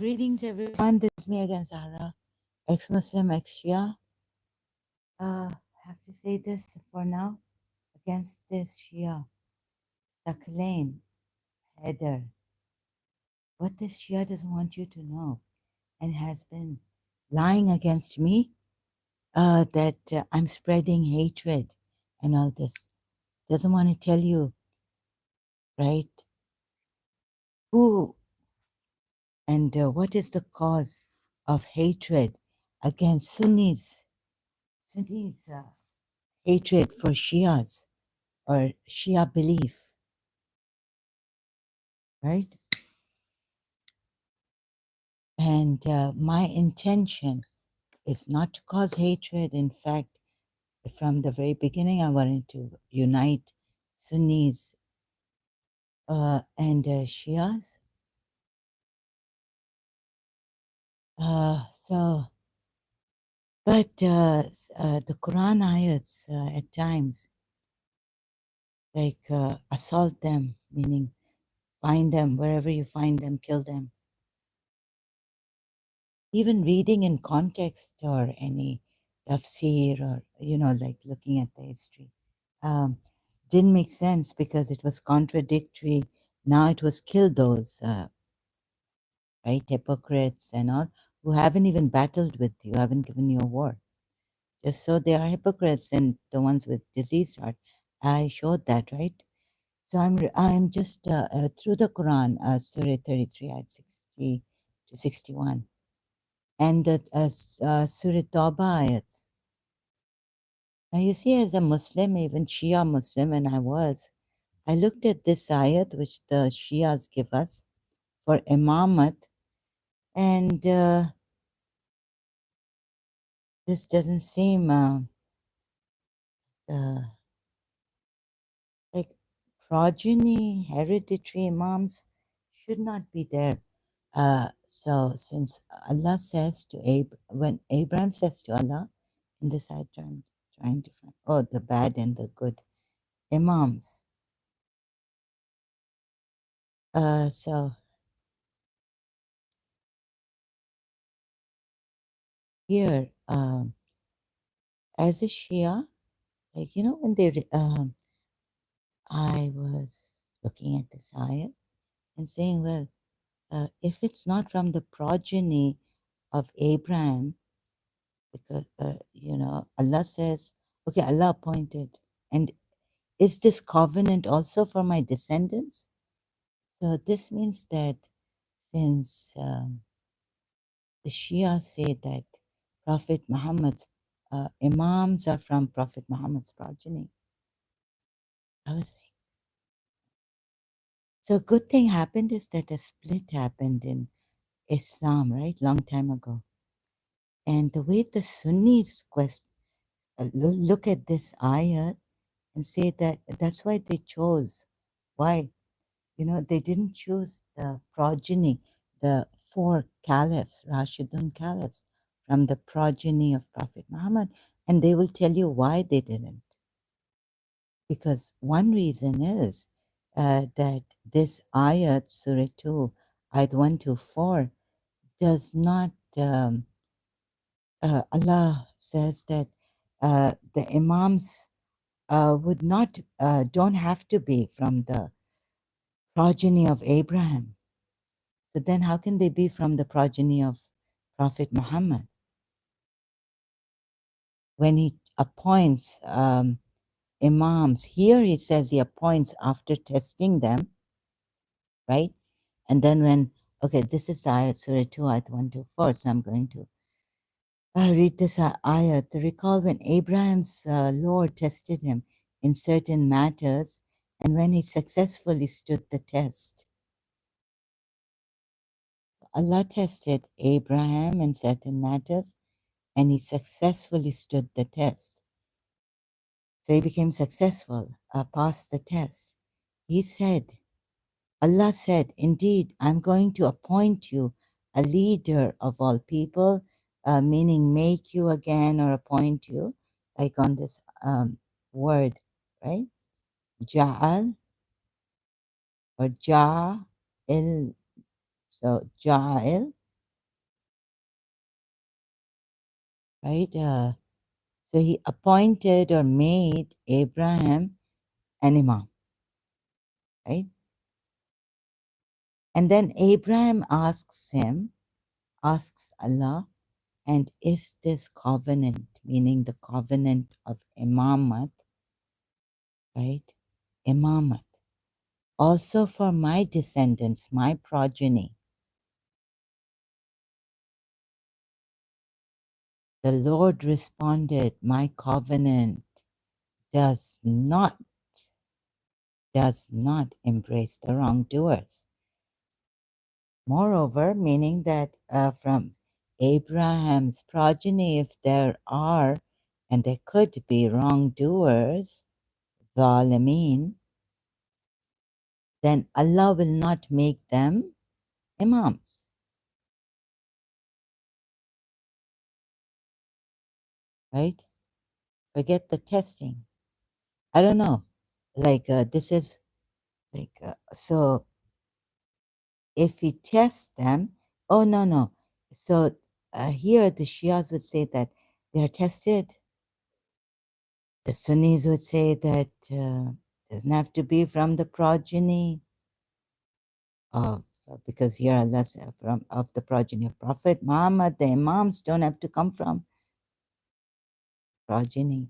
Greetings, everyone. This is me again, Zahra, ex-Muslim, ex-Shia. Have to say this for now against this Shia, Saqlain, Haider. What this Shia doesn't want you to know and has been lying against me, that I'm spreading hatred and all this. Doesn't want to tell you, right, who and what is the cause of hatred against Sunnis. Sunnis. Hatred for Shias or Shia belief, right? And my intention is not to cause hatred. In fact, from the very beginning, I wanted to unite Sunnis and Shias. But the Quran ayats at times, like assault them, meaning find them wherever you find them, kill them. Even reading in context or any tafsir or, like looking at the history, um, didn't make sense because it was contradictory. Now it was kill those, right, hypocrites and all who haven't even battled with you, haven't given you a war. Just so they are hypocrites and the ones with diseased heart. I showed that, right? So I'm just through the Quran, Surah 33, ayat 60 to 61. And Surah Tawbah ayats. Now, you see, as a Muslim, even Shia Muslim, and I looked at this ayat which the Shias give us for Imamat, and this doesn't seem like progeny, hereditary Imams should not be there. So, since Allah says to when Abraham says to Allah, in this ayat, trying to find, the bad and the good Imams. So here, as a Shia, like, when I was looking at this ayat and saying, well, if it's not from the progeny of Abraham, because, Allah says, okay, Allah appointed. And is this covenant also for my descendants? So this means that since the Shia say that Prophet Muhammad's Imams are from Prophet Muhammad's progeny, I was like, so a good thing happened is that a split happened in Islam, right? Long time ago. And the way the Sunnis look at this ayat and say that that's why they chose. Why? They didn't choose the progeny, the four caliphs, Rashidun caliphs, from the progeny of Prophet Muhammad. And they will tell you why they didn't. Because one reason is that this ayat, Surah 2, ayat 1 to 4, does not, Allah says that the Imams don't have to be from the progeny of Abraham. So then how can they be from the progeny of Prophet Muhammad? When he appoints Imams, here he says he appoints after testing them, right? And then this is ayat Surah 2, ayat 1 to 4, so I'm going to read this ayat. Recall when Abraham's Lord tested him in certain matters, and when he successfully stood the test. Allah tested Abraham in certain matters, and he successfully stood the test. So he became successful, passed the test. Allah said, indeed, I'm going to appoint you a leader of all people, meaning make you again or appoint you, like on this word, right? Ja'al or Ja'il. So Ja'il, right? So he appointed or made Abraham an imam, right? And then Abraham asks Allah, and is this covenant, meaning the covenant of imamat, right? Imamat, also for my descendants, my progeny. The Lord responded, my covenant does not embrace the wrongdoers. Moreover, meaning that from Abraham's progeny, if there are and there could be wrongdoers, zalimeen, then Allah will not make them imams, right? Forget the testing. I don't know. Like, this is like, so if he tests them, oh, no, no. So here the Shias would say that they are tested. The Sunnis would say that doesn't have to be from the progeny of, because here Allah said from of the progeny of Prophet Muhammad. The Imams don't have to come from progeny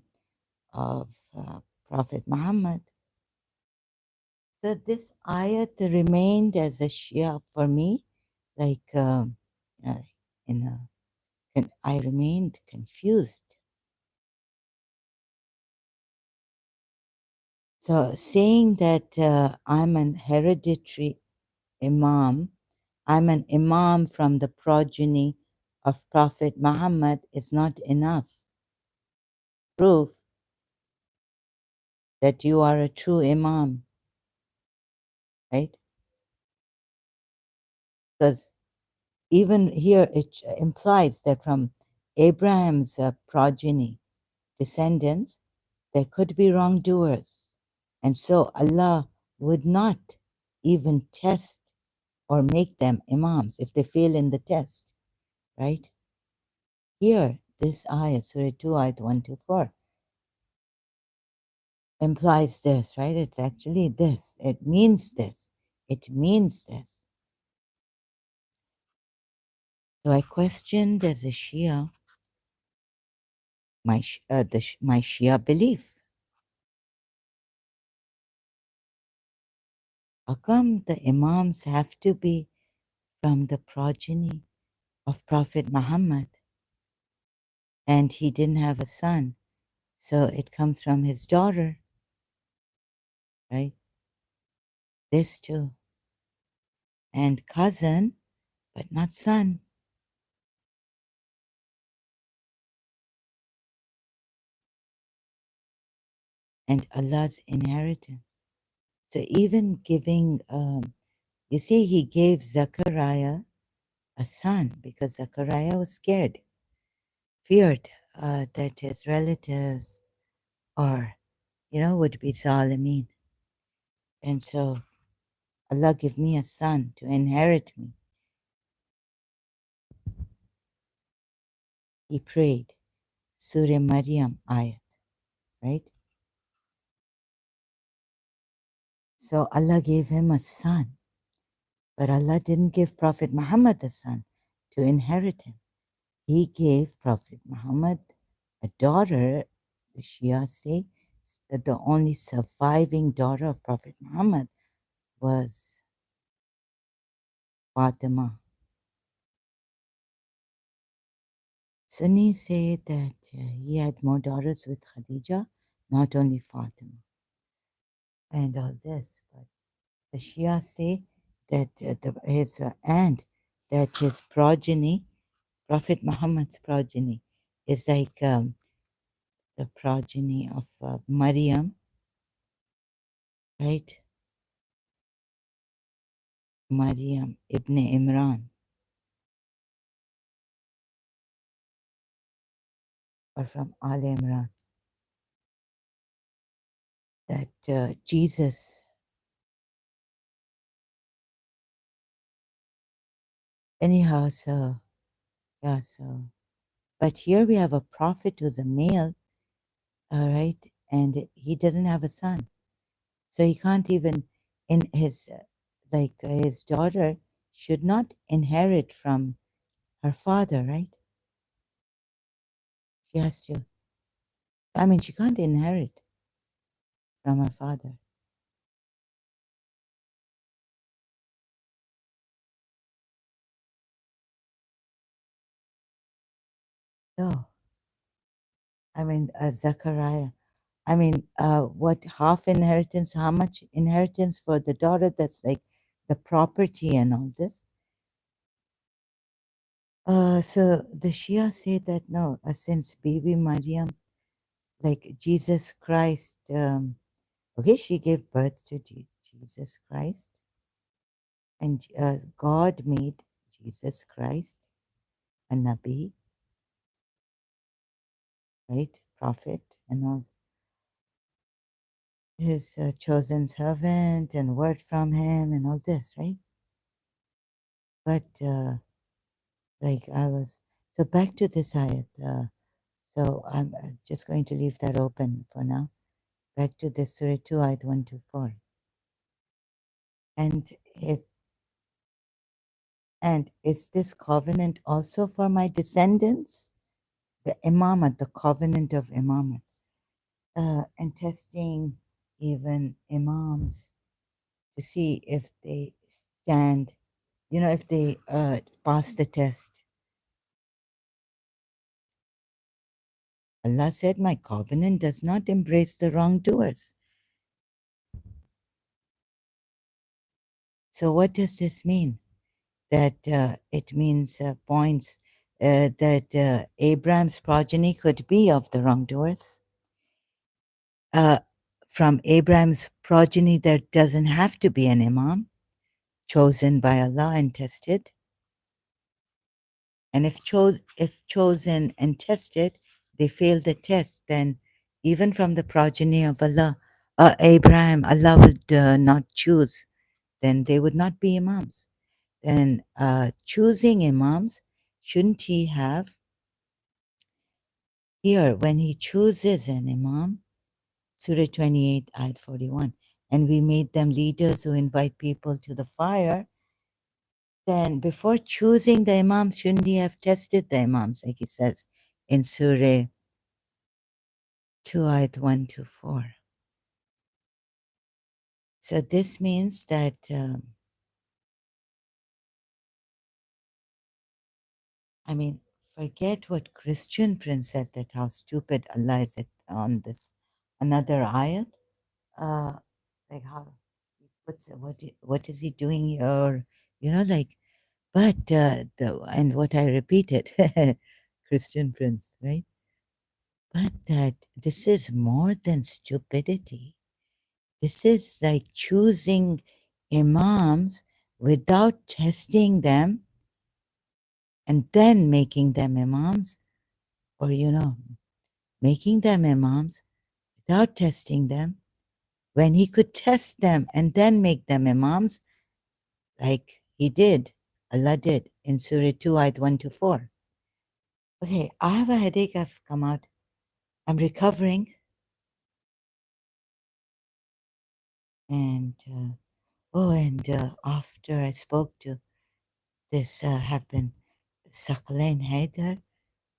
of Prophet Muhammad. So this ayat remained as a Shia for me, like in a, I remained confused. So saying that I'm an hereditary Imam, I'm an Imam from the progeny of Prophet Muhammad is not enough proof that you are a true Imam, right? Because even here it implies that from Abraham's progeny, descendants, there could be wrongdoers. And so Allah would not even test or make them Imams if they fail in the test, right? Here, this ayah, Surah 2, ayat 1 to 4, implies this, right? It's actually this. It means this. It means this. So I questioned as a Shia my Shia belief. How come the Imams have to be from the progeny of Prophet Muhammad? And he didn't have a son, so it comes from his daughter, right? This too. And cousin, but not son. And Allah's inheritance. So even giving, you see, he gave Zechariah a son because Zechariah was scared, feared that his relatives or, would be Salameen. And so Allah give me a son to inherit me. He prayed, Surah Maryam ayat, right? So Allah gave him a son, but Allah didn't give Prophet Muhammad a son to inherit him. He gave Prophet Muhammad a daughter. The Shia say that the only surviving daughter of Prophet Muhammad was Fatima. Sunnis say that he had more daughters with Khadija, not only Fatima, and all this. But the Shia say that his progeny, Prophet Muhammad's progeny, is like the progeny of Maryam, right? Maryam ibn Imran, or from Al Imran, that Jesus, anyhow, so, yeah, so But here we have a prophet who's a male, all right, and he doesn't have a son. So he can't even, in his, his daughter should not inherit from her father, right? She has to, I mean, she can't inherit from her father. So, I mean, Zachariah, I mean, what half inheritance, how much inheritance for the daughter? That's like the property and all this. So the Shia say that no, since baby Maryam, like Jesus Christ, okay, she gave birth to Jesus Christ, and God made Jesus Christ a Nabi, right? Prophet, and all his chosen servant and word from him and all this, right? But like I was, so back to this ayat. So I'm just going to leave that open for now. Back to the Surah 2, ayat 1 to 4. And it, and is this covenant also for my descendants? The imamat, the covenant of imamat, and testing even imams to see if they stand, if they pass the test. Allah said, my covenant does not embrace the wrongdoers. So what does this mean? That it means points that Abraham's progeny could be of the wrongdoers. Uh, from Abraham's progeny, there doesn't have to be an imam chosen by Allah and tested. And if chosen and tested, they fail the test, then even from the progeny of Allah, Abraham, Allah would not choose, then they would not be imams. Then choosing imams, shouldn't he have here when he chooses an imam, Surah 28, Ayat 41, and we made them leaders who invite people to the fire, then before choosing the imams, shouldn't he have tested the imams, like he says in Surah 2, Ayat 1 to 4. So this means that, I mean, forget what Christian Prince said, that how stupid Allah is on this another ayat. Like how, what is he doing here? Like, but and what I repeated, Christian Prince, right? But that this is more than stupidity. This is like choosing imams without testing them and then making them imams, or, making them imams without testing them when he could test them and then make them imams, like he did, Allah did in Surah 2, Ayat 1 to 4. Okay, I have a headache. I've come out. I'm recovering. And, after I spoke to this, have been Saqlain Haider,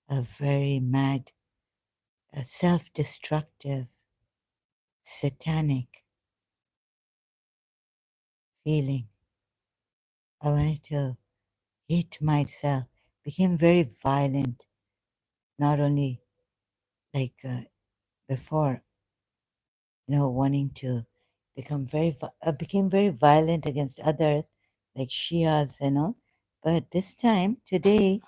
a very mad, self destructive, satanic feeling. I wanted to hate myself, became very violent, not only like before, wanting to became very violent against others, like Shias and all. But this time, today,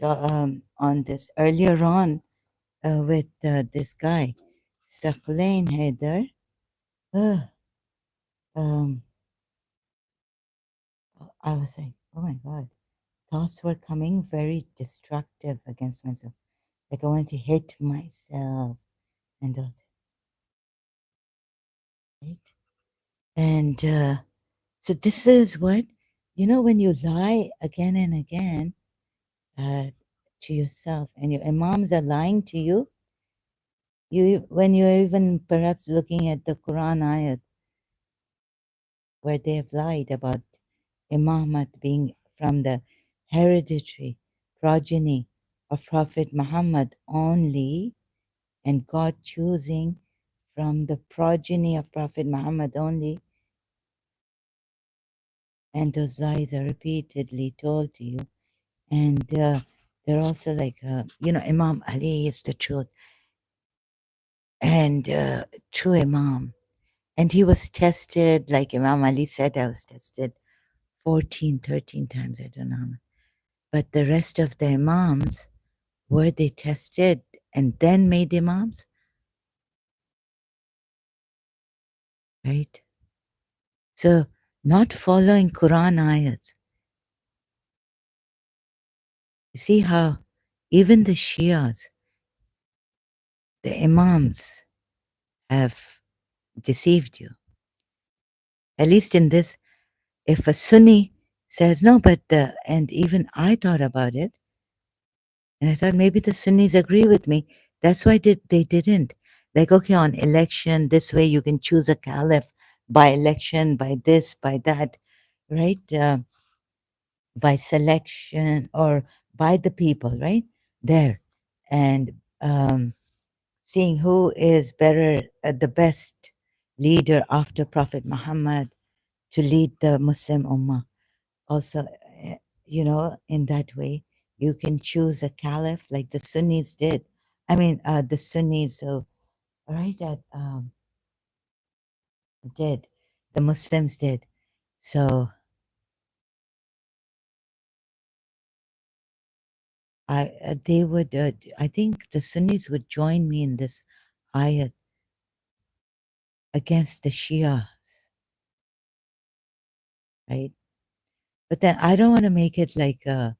on this earlier on with this guy, Saqlain Haider, uh, um, I was like, oh my God, thoughts were coming very destructive against myself. Like I wanted to hit myself and all this, right? And so this is what, when you lie again and again, uh, to yourself and your imams are lying to you, when you're even perhaps looking at the Quran ayat where they have lied about Imamat being from the hereditary progeny of Prophet Muhammad only, and God choosing from the progeny of Prophet Muhammad only, and those lies are repeatedly told to you. And they're also like, Imam Ali is the truth and true Imam. And he was tested, like Imam Ali said, I was tested 14, 13 times, I don't know. But the rest of the Imams, were they tested and then made Imams? Right? So, not following Quran ayats. You see how even the Shias, the Imams, have deceived you. At least in this, if a Sunni says, no, but and even I thought about it, and I thought maybe the Sunnis agree with me. That's why they didn't. Like, okay, on election, this way you can choose a caliph by election, by this, by that, right? By selection or by the people, right? There. And seeing who is better, the best leader after Prophet Muhammad to lead the Muslim Ummah. Also, in that way, you can choose a caliph like the Sunnis did. I mean, the Sunnis, so, right, that did, the Muslims did. So they would, I think the Sunnis would join me in this ayat against the Shias, right? But then I don't want to make it like, with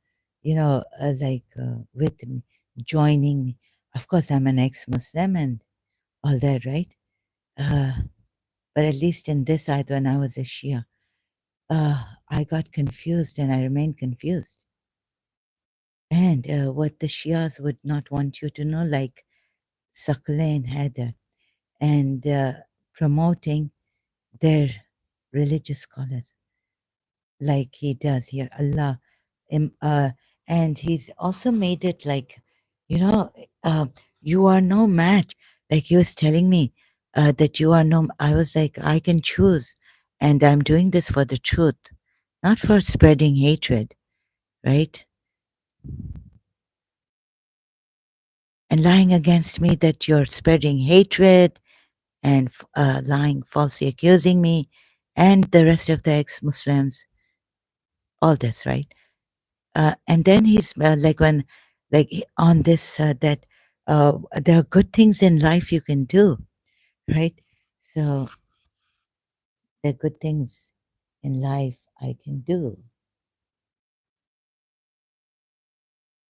me, joining me. Of course, I'm an ex-Muslim and all that, right? Uh, but at least in this ayat, when I was a Shia, I got confused and I remained confused. And what the Shias would not want you to know, like Saqlain, Haider, and promoting their religious scholars like he does here, Allah. Um, uh, and he's also made it like, you know, uh, you are no match. Like he was telling me that you are no, I was like, I can choose. And I'm doing this for the truth, not for spreading hatred, right? And lying against me that you're spreading hatred and lying, falsely accusing me and the rest of the ex-Muslims, all this, right? And then he's like when on this that there are good things in life you can do, right? So there are good things in life I can do.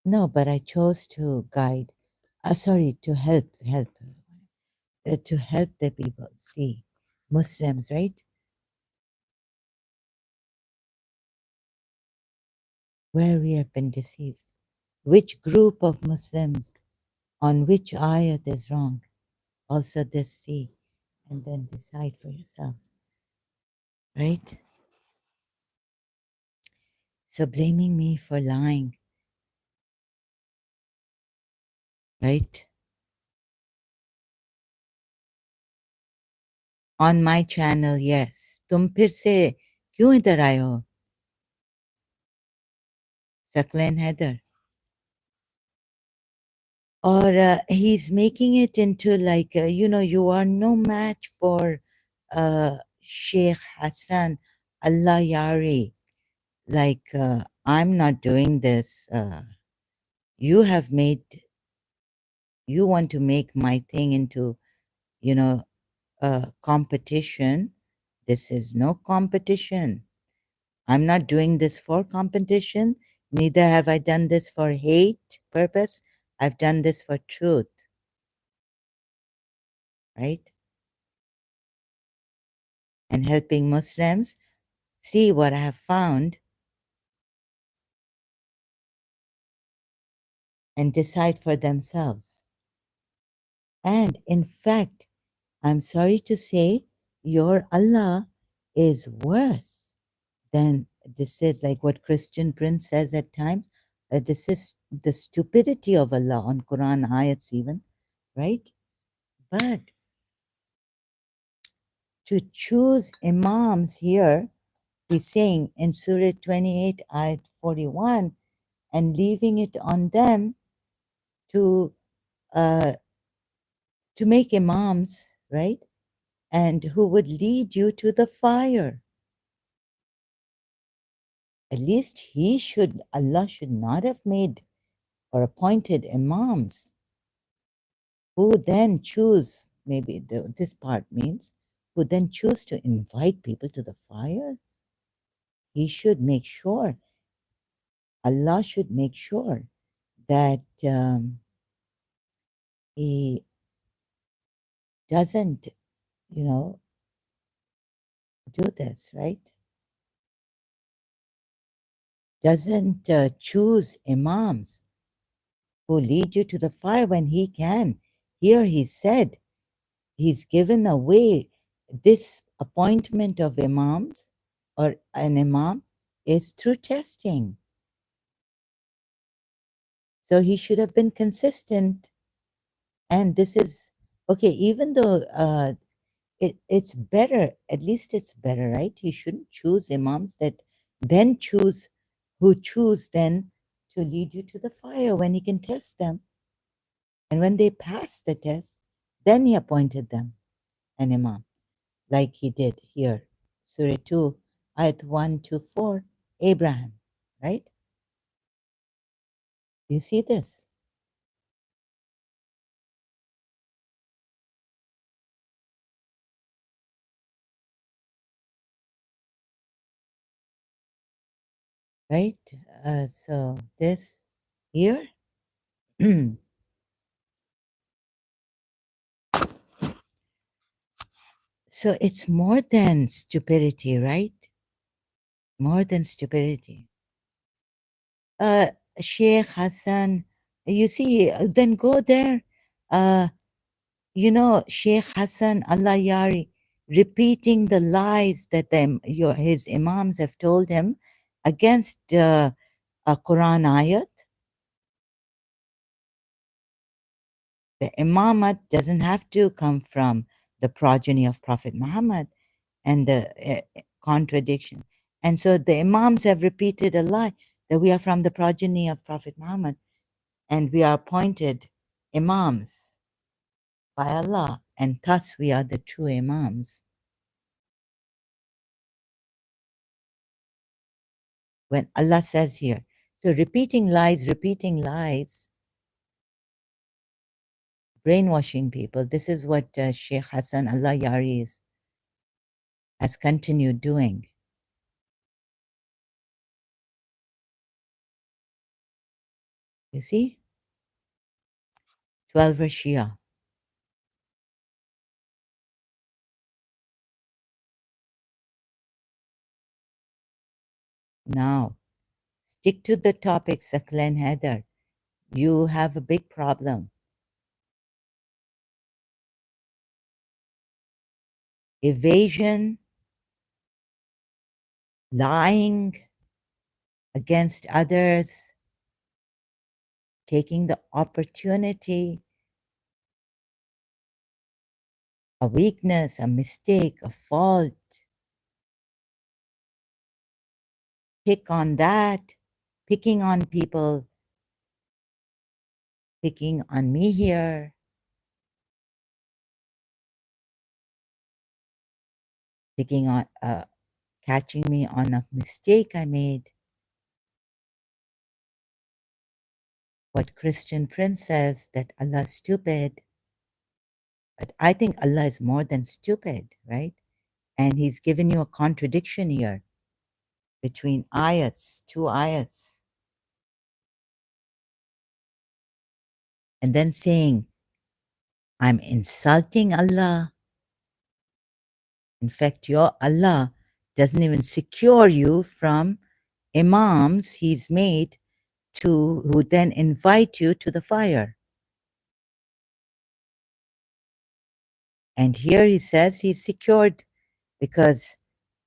No, but I chose to guide, sorry, to help the people see Muslims, right? Where we have been deceived, which group of Muslims on which ayat is wrong. Also this see and then decide for yourselves, right? So blaming me for lying, right? On my channel, yes. तुम फिर से क्यों इधर आए हो? Saqlain Haider. Or he's making it into like, you are no match for Sheikh Hassan Allah Yari. Like, I'm not doing this. You have made, you want to make my thing into, you know, competition. This is no competition. I'm not doing this for competition. Neither have I done this for hate purpose. I've done this for truth, right? And helping Muslims see what I have found. and decide for themselves. And in fact, I'm sorry to say, your Allah is worse than this is like what Christian Prince says at times. This is the stupidity of Allah on Quran ayats, even, right? But to choose Imams here, he's saying in Surah 28, ayat 41, and leaving it on them to uh, to make Imams, right? And who would lead you to the fire. At least Allah should not have made or appointed Imams who then choose, maybe this part means, who then choose to invite people to the fire. He should make sure, Allah should make sure that he doesn't, you know, do this, right? Doesn't choose Imams who lead you to the fire when he can. Here he said, he's given away this appointment of Imams or an Imam is through testing. So he should have been consistent. And this is okay, even though it's better, at least it's better, right? He shouldn't choose Imams that then choose then to lead you to the fire when he can test them. And when they pass the test, then he appointed them an Imam, like he did here. Surah 2, ayat 1 to 4, Abraham, right? You see this? Right? So this here, so it's more than stupidity, right? More than stupidity. Uh, Sheikh Hassan, you see, then go there. Uh, Sheikh Hassan Allah Yari repeating the lies that his imams have told him against a Quran ayat. The imamat doesn't have to come from the progeny of Prophet Muhammad and the contradiction. And so the imams have repeated a lie that we are from the progeny of Prophet Muhammad and we are appointed imams by Allah, and thus we are the true imams. When Allah says here, so repeating lies, brainwashing people. This is what Sheikh Hassan Allah Yari has continued doing. You see? 12 Shia. Now, stick to the topic, Saqlain Haider. You have a big problem. Evasion, lying against others, taking the opportunity, a weakness, a mistake, a fault, pick on that, picking on people, picking on me here, picking on, catching me on a mistake I made. What Christian Prince says that Allah is stupid, but I think Allah is more than stupid, right? And he's given you a contradiction here between ayats, two ayats, and then saying, I'm insulting Allah. In fact, your Allah doesn't even secure you from imams he's made who then invite you to the fire. And here he says he's secured because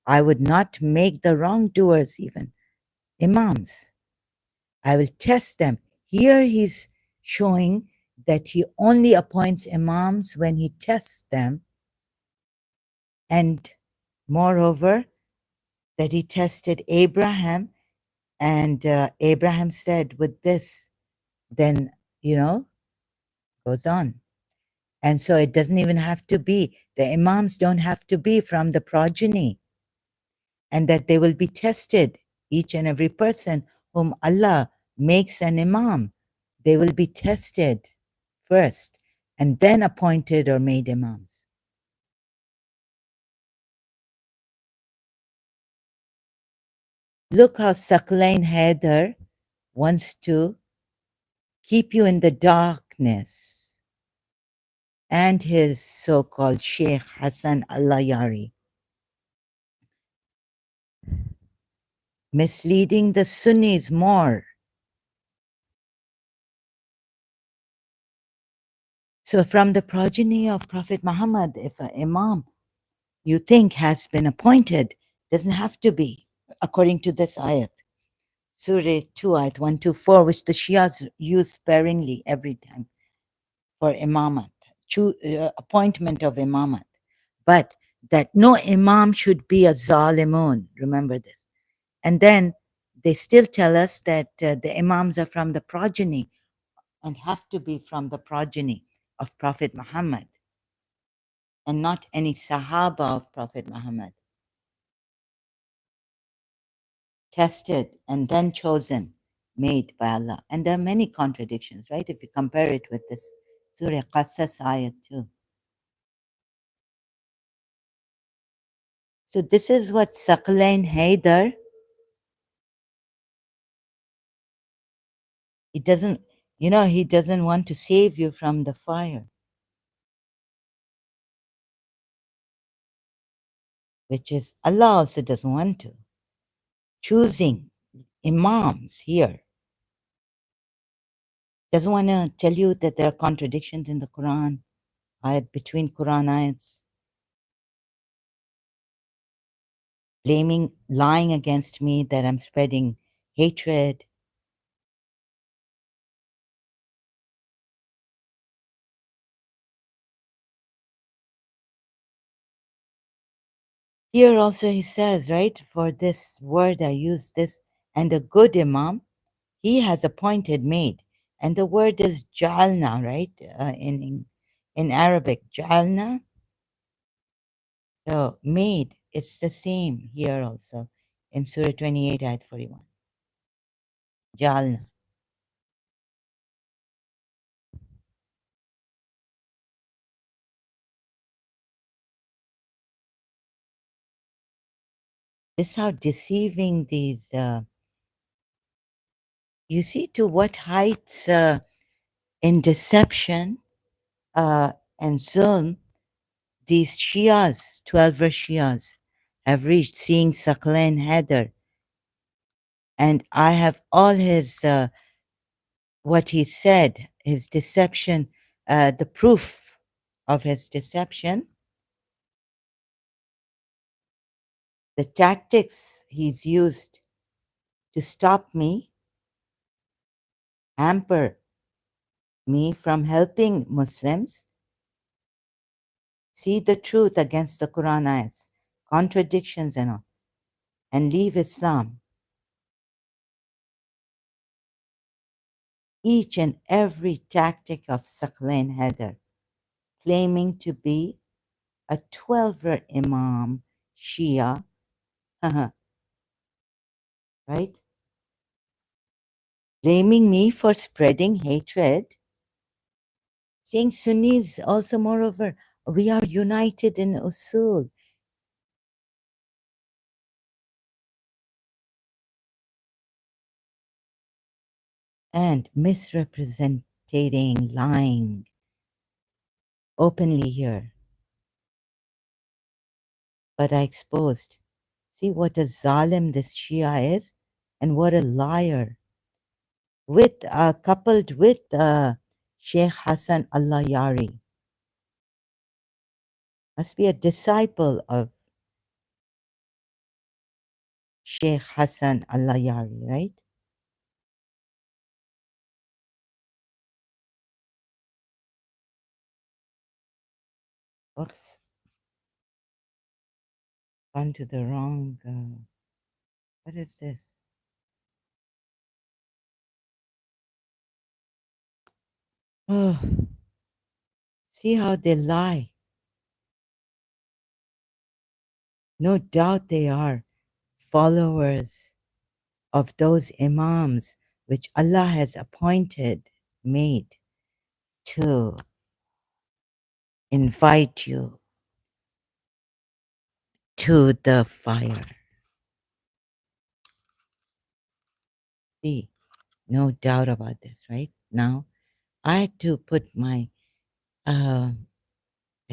I would not make the wrongdoers even imams. I will test them. Here he's showing that he only appoints imams when he tests them, and moreover, that he tested Abraham, and Abraham said, with this, then, goes on. And so it doesn't even have to be, the imams don't have to be from the progeny, and that they will be tested, each and every person whom Allah makes an imam. They will be tested first and then appointed or made imams. Look how Saqlain Haider wants to keep you in the darkness, and his so-called Sheikh Hassan al-Yari, misleading the Sunnis more. So from the progeny of Prophet Muhammad, if an imam you think has been appointed, doesn't have to be, according to this ayat, Surah 2, ayat 124, which the Shias use sparingly every time for imamat, appointment of imamat. But that no imam should be a zalimun, remember this. And then they still tell us that the imams are from the progeny and have to be from the progeny of Prophet Muhammad and not any Sahaba of Prophet Muhammad. Tested and then chosen, made by Allah. And there are many contradictions, right? If you compare it with this Surah Qasas ayat too. So this is what Saqlain Haider, he doesn't, he doesn't want to save you from the fire, which is Allah also doesn't want to. Choosing imams here doesn't want to tell you that there are contradictions in the Quran, ayat between Quran ayats, lying against me that I'm spreading hatred. Here also he says, right, for this word I use this, and a good imam, he has appointed, made. And the word is jalna, right, in Arabic, jalna. So made, it's the same here also in Surah 28, ayat 41. Jalna. This is how deceiving these, you see to what heights in deception and zulm these Shias, 12 verse Shias, have reached, seeing Saqlain Haider. And I have all his, what he said, his deception, the proof of his deception, the tactics he's used to stop me, hamper me from helping Muslims see the truth against the Quran ayats, contradictions and all, and leave Islam. Each and every tactic of Saqlain Haider, claiming to be a 12er Imam Shia, right? Blaming me for spreading hatred, saying Sunnis also, moreover, we are united in usul. And misrepresenting, lying openly here. But I exposed. See what a zalim this Shia is and what a liar. with coupled with Sheikh Hassan Allah Yari. Must be a disciple of Sheikh Hassan Allah Yari, right? Oops, gone to the wrong. What is this? Oh, see how they lie. No doubt they are followers of those imams which Allah has appointed, made to invite you to the fire. See, no doubt about this, right? Now, I had to put my at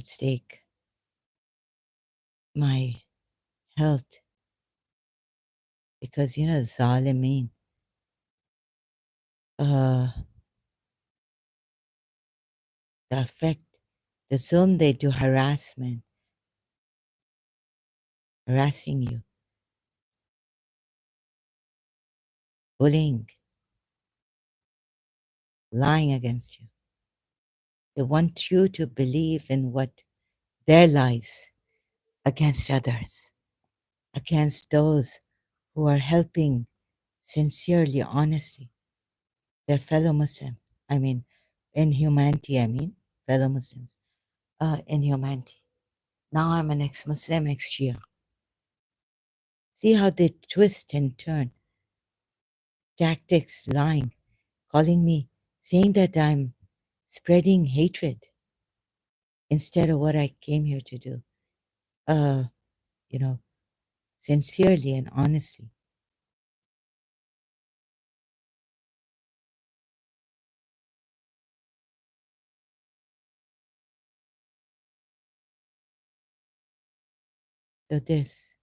stake my health because Zalimin, uh, the effect, the zulm they do, harassment, harassing you, bullying, lying against you. They want you to believe in what their lies against others, against those who are helping sincerely, honestly, their fellow Muslims. I mean, in humanity, fellow Muslims, in humanity. Now I'm an ex Muslim, ex Shia. See how they twist and turn tactics, lying, calling me, saying that I'm spreading hatred instead of what I came here to do. Uh, you know, sincerely and honestly. So this,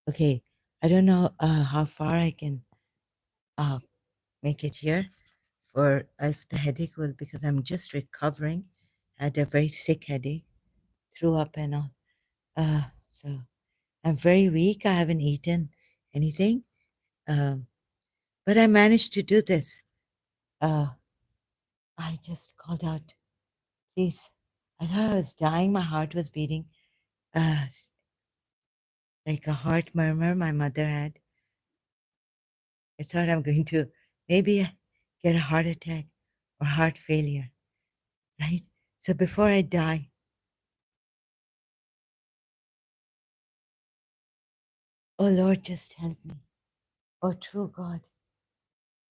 okay, I don't know how far I can uh, make it here for if the headache will, because I'm just recovering. Had a very sick headache, threw up and all. So I'm very weak. I haven't eaten anything, um, but I managed to do this. Uh, I just called out, please. I thought I was dying. My heart was beating, like a heart murmur my mother had. I thought I'm going to maybe get a heart attack or heart failure, right? So before I die, oh Lord, just help me. Oh true God,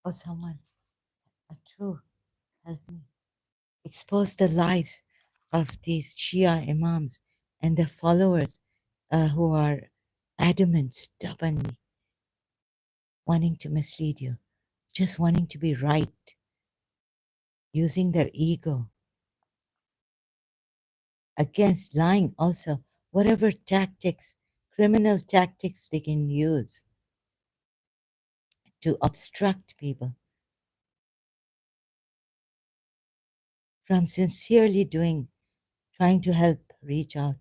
oh someone, a true help me. Expose the lies of these Shia imams and their followers who are adamant, stubbornly wanting to mislead you, just wanting to be right, using their ego against lying also, whatever tactics, criminal tactics they can use to obstruct people from sincerely doing, trying to help reach out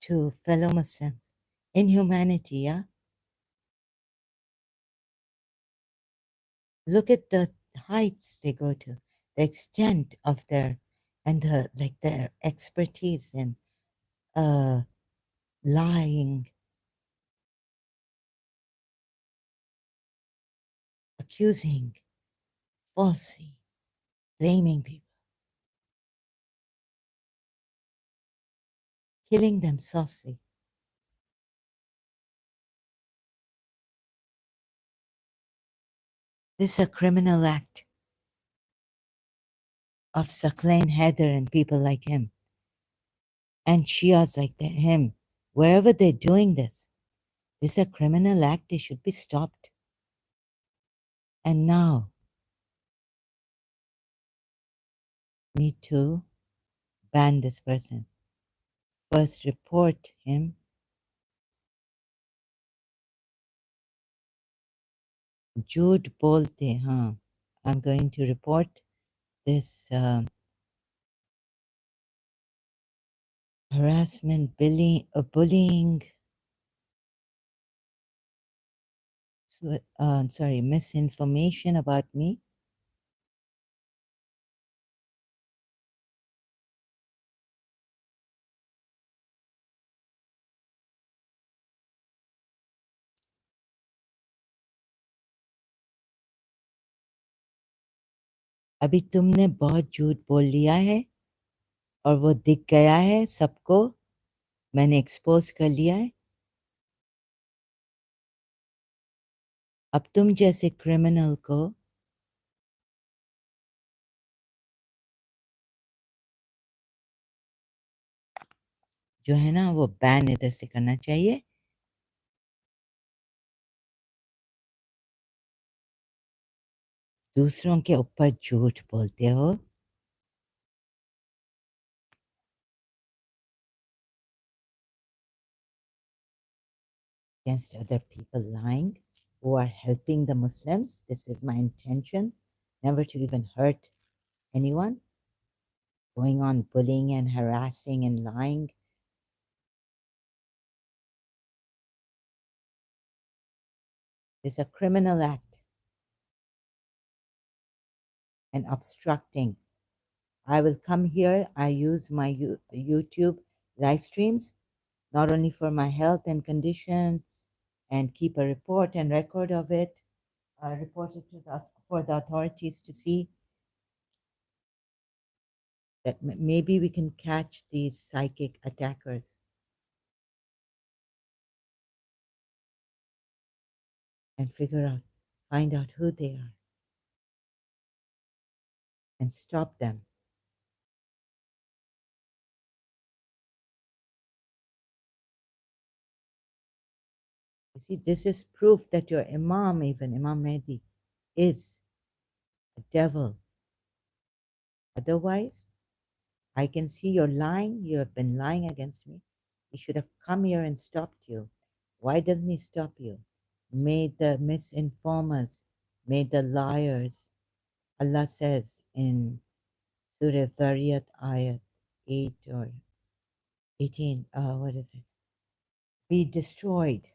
to fellow Muslims in humanity. Yeah, look at the heights they go to, the extent of their and their expertise in uh, lying, accusing, falsely blaming people, killing them softly. This is a criminal act of Saqlain Haider and people like him, and Shias like him. Wherever they're doing this is a criminal act. They should be stopped. And now, need to ban this person. First, report him. झूठ बोलते हाँ I'm going to report this harassment, bullying, sorry, misinformation about me. अभी तुमने बहुत झूठ बोल लिया है और वो दिख गया है सबको, मैंने एक्सपोज कर लिया है। अब तुम जैसे क्रिमिनल को जो है ना वो बैन इधर से करना चाहिए। दूसरों के ऊपर झूठ बोलते हो। Against other people lying who are helping the Muslims. This is my intention, never to even hurt anyone. Going on bullying and harassing and lying. Is a criminal act and obstructing. I will come here. I use my YouTube live streams not only for my health and condition and keep a report and record of it, report it to for the authorities to see that maybe we can catch these psychic attackers and find out who they are and stop them. You see, this is proof that your Imam, even Imam Mehdi, is a devil. Otherwise, I can see you're lying. You have been lying against me. He should have come here and stopped you. Why doesn't he stop you? May the misinformers, may the liars, Allah says in Surah Dhariyat ayat 8 or 18, what is it? Be destroyed.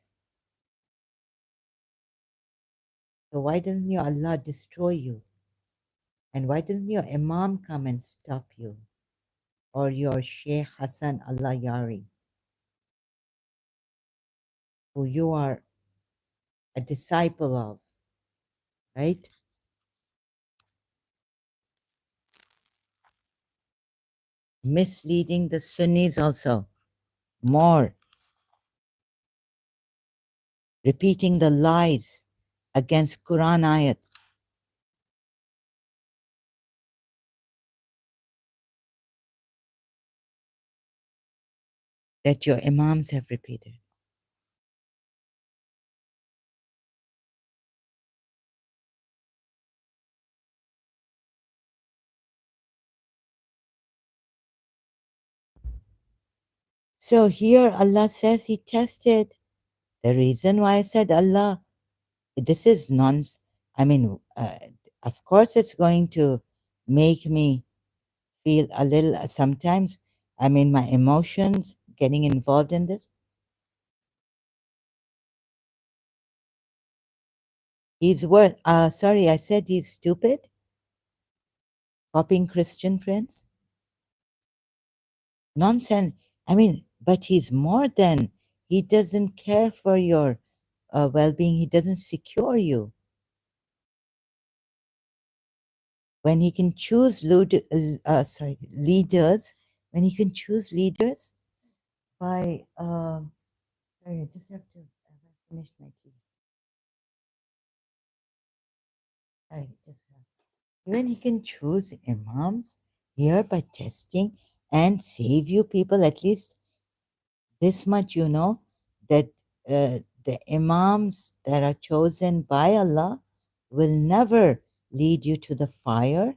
So why doesn't your Allah destroy you? And why doesn't your Imam come and stop you? Or your Sheikh Hassan Allah Yari, who you are a disciple of, right? Misleading the Sunnis also more, repeating the lies against Quran ayat that your Imams have repeated. So here Allah says He tested. The reason why I said Allah, this is nonsense. I mean, of course, it's going to make me feel a little sometimes. I mean, my emotions getting involved in this. He's worth, sorry, I said he's stupid, copying Christian Prince. Nonsense. I mean, but he's more than, he doesn't care for your well being, he doesn't secure you. When he can choose leaders, when he can choose leaders by, sorry, I just have to finish my tea. Sorry, just even he can choose imams here by testing and save you people. At least this much you know, that the imams that are chosen by Allah will never lead you to the fire,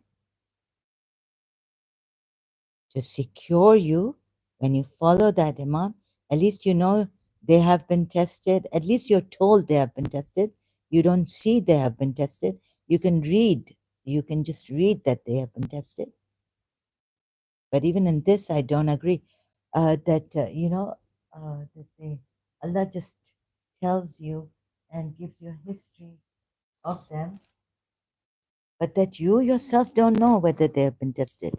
to secure you. When you follow that imam, at least you know they have been tested. At least you're told they have been tested. You don't see they have been tested. You can read, You can just read that they have been tested. But even in this, I don't agree that, that Allah just tells you and gives you a history of them, but that you yourself don't know whether they have been tested.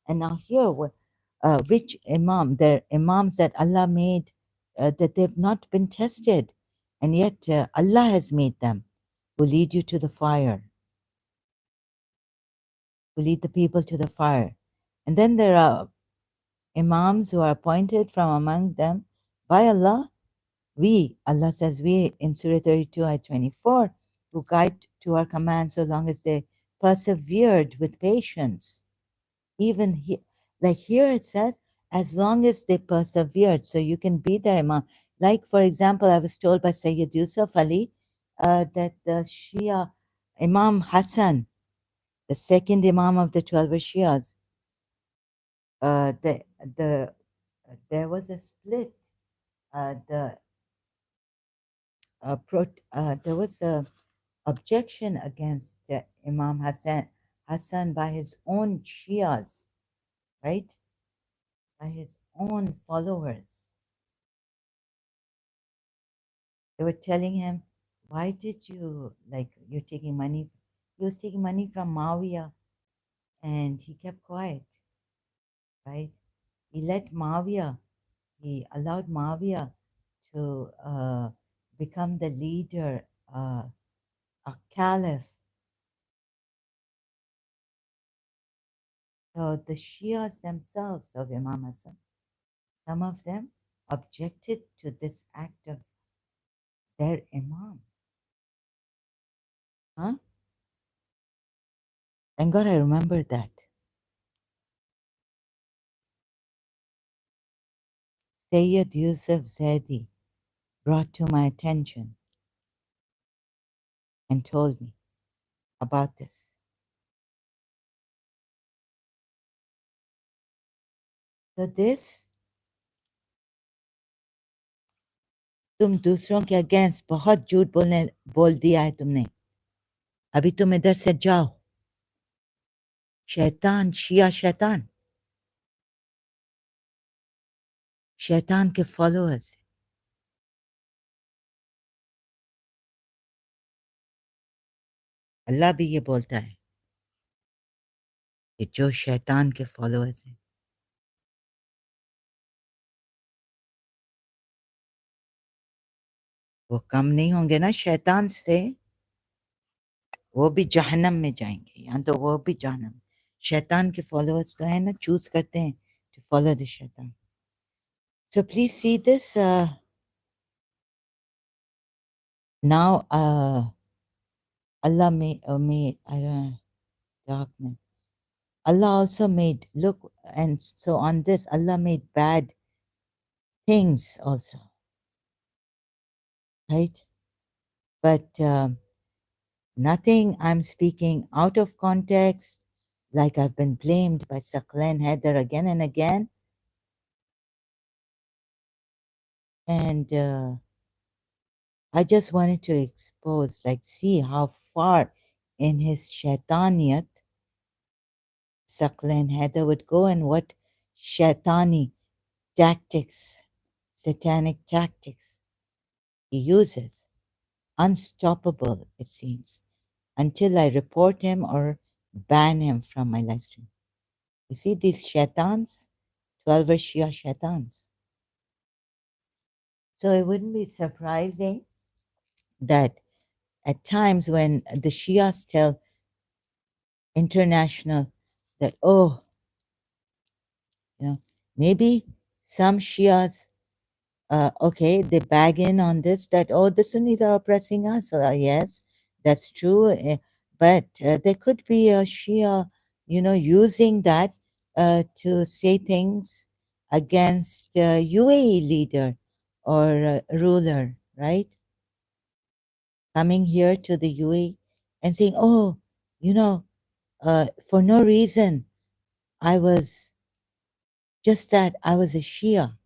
And now here, which imam, the imams that Allah made, that they've not been tested, and yet Allah has made them, who lead you to the fire, who lead the people to the fire. And then there are imams who are appointed from among them by Allah. Allah says, we in Surah 32, ayah 24, who guide to our command so long as they persevered with patience. Even like here it says, as long as they persevered, so you can be their imam. Like, for example, I was told by Sayyid Yusuf Ali that the Shia Imam Hassan, the second Imam of the 12 Shias, uh, the, the, there was a split. There was a objection against Imam Hassan by his own Shias, right? By his own followers. They were telling him, why did you, like, you're taking money? He was taking money from Mawiya, and he kept quiet, right? He let Mawiya, he allowed Mawiya to become the leader, a caliph. So the Shias themselves of Imam Hassan, some of them objected to this act of their Imam. Huh? Thank God I remember that. Sayyid Yusuf Zaidi brought to my attention and told me about this. So this, तुम दूसरों के against बहुत झूठ बोल दिया है तुमने. अभी तुम इधर से जाओ. शैतान, शिया शैतान, शैतान के फॉलोअर्स. अल्लाह भी ये बोलता है कि जो शैतान के फॉलोअर्स हैं, वो कम नहीं होंगे ना शैतान से. वो भी जहन्नम में जाएंगे. यहाँ तो वो भी जहन्नम. शैतान के फॉलोअर्स तो है ना, चूज करते हैं to follow the shaitan. So please see this. Now Allah made, I don't know, darkness. Allah also made, look, and so on this, Allah made bad things also, right? But nothing I'm speaking out of context, like I've been blamed by Saqlain Haider again and again. And I just wanted to expose, like, see how far in his shaitaniyat Saqlain Haider would go and what shaitani tactics, satanic tactics he uses. Unstoppable, it seems, until I report him or ban him from my live stream. You see these shaitans, 12 Shia shaitans. So it wouldn't be surprising that at times when the Shias tell international that, oh, maybe some Shias, okay, they bag in on this, that, oh, the Sunnis are oppressing us. Yes, that's true. But there could be a Shia, using that to say things against UAE leader or ruler, right? Coming here to the UAE and saying, oh, for no reason, I was just that, I was a Shia.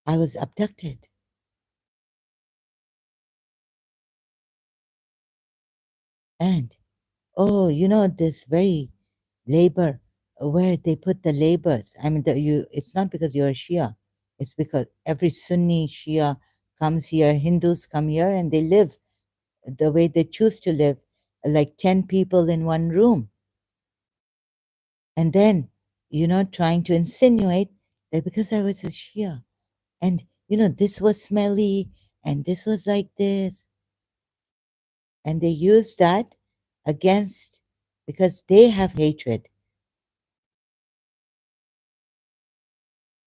I was abducted. And oh, this very labor where they put the labors. I mean, it's not because you're a Shia, it's because every Sunni Shia comes here, Hindus come here, and they live the way they choose to live, like 10 people in one room. And then, trying to insinuate that because I was a Shia, and, this was smelly, and this was like this, and they use that against, because they have hatred.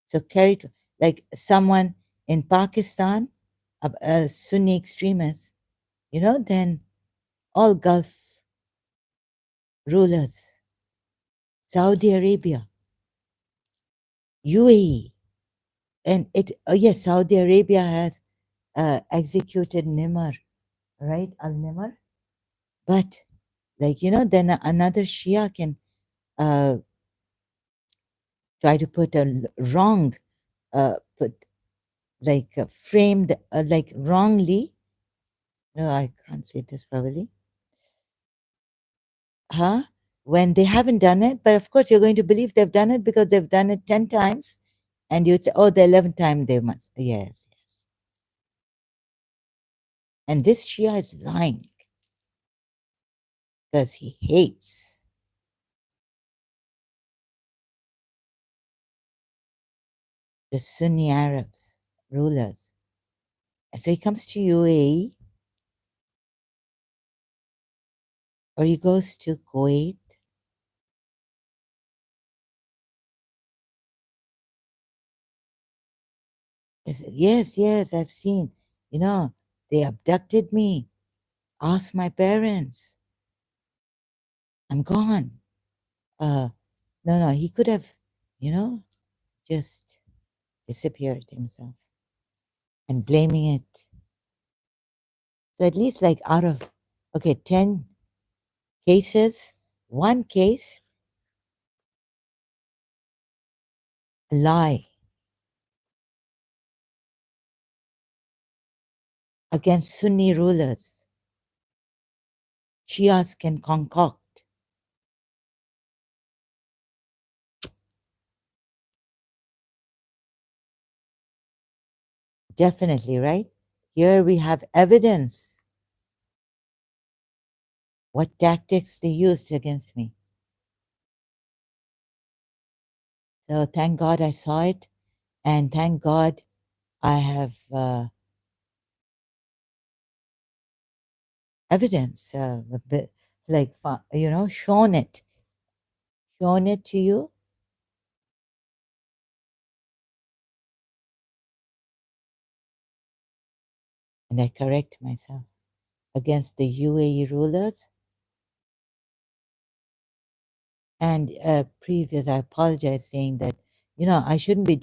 So carry to, like someone in Pakistan, a Sunni extremist, then all Gulf rulers, Saudi Arabia, UAE, and yes, Saudi Arabia has executed Nimr, right? Al Nimr. But, like, then another Shia can uh, try to put wrong, put like framed, like wrongly. No, I can't say this probably. Huh? When they haven't done it, but of course you're going to believe they've done it because they've done it 10 times, and you'd say, oh, the 11th time they must. Yes, yes. And this Shia is lying because he hates the Sunni Arabs, rulers. And so he comes to UAE, or he goes to Kuwait. Yes, yes, I've seen. They abducted me. Ask my parents. I'm gone. Uh, no, no, he could have, you know, just disappeared himself and blaming it. So at least, like, out of, okay, 10 cases, one case, lie against Sunni rulers. Shias can concoct. Definitely, right? Here we have evidence what tactics they used against me. So thank God I saw it, and thank God I have evidence, a bit, like, shown it to you. And I correct myself against the UAE rulers. And previous, I apologize, saying that, I shouldn't be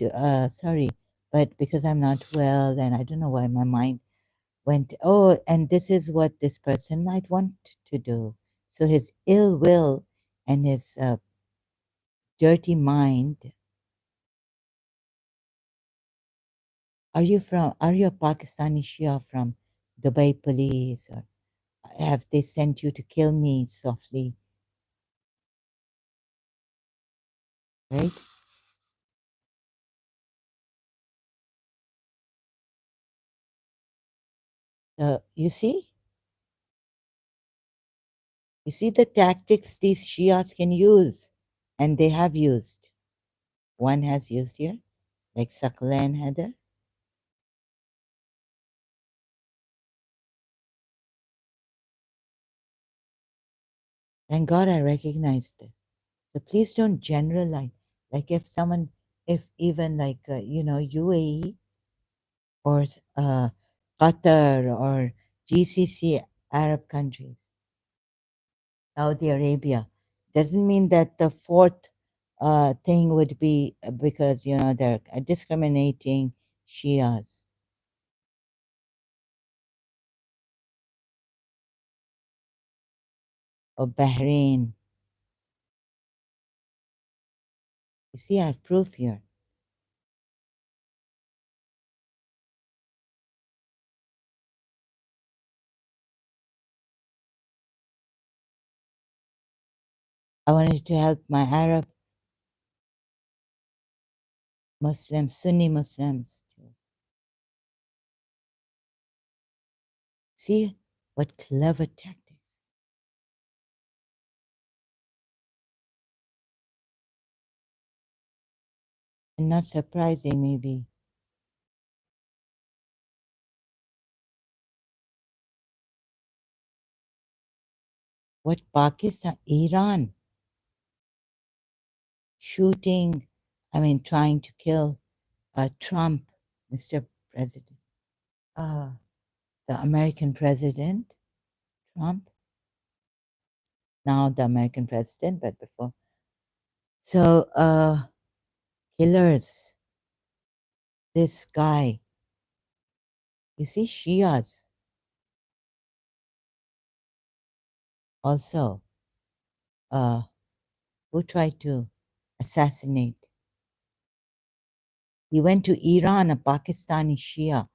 sorry, but because I'm not well, and I don't know why my mind went, oh, and this is what this person might want to do. So his ill will and his dirty mind. Are you a Pakistani Shia from Dubai police, or have they sent you to kill me softly, right? You see the tactics these Shias can use, and they have used. One has used here, like Saqlain Haider. Thank God I recognize this. So please don't generalize. Like, if even like, UAE or Qatar or GCC Arab countries, Saudi Arabia, doesn't mean that the fourth thing would be because, they're discriminating Shias, or Bahrain. You see, I have proof here. I wanted to help my Arab Muslims, Sunni Muslims to see what clever tactics. And not surprising, maybe. What Pakistan, Iran shooting, I mean, trying to kill Trump, Mr. President, uh, the American president, Trump, now the American president, but before. So, killers, this guy, you see, Shias also, uh, who tried to assassinate. He went to Iran, a Pakistani Shia.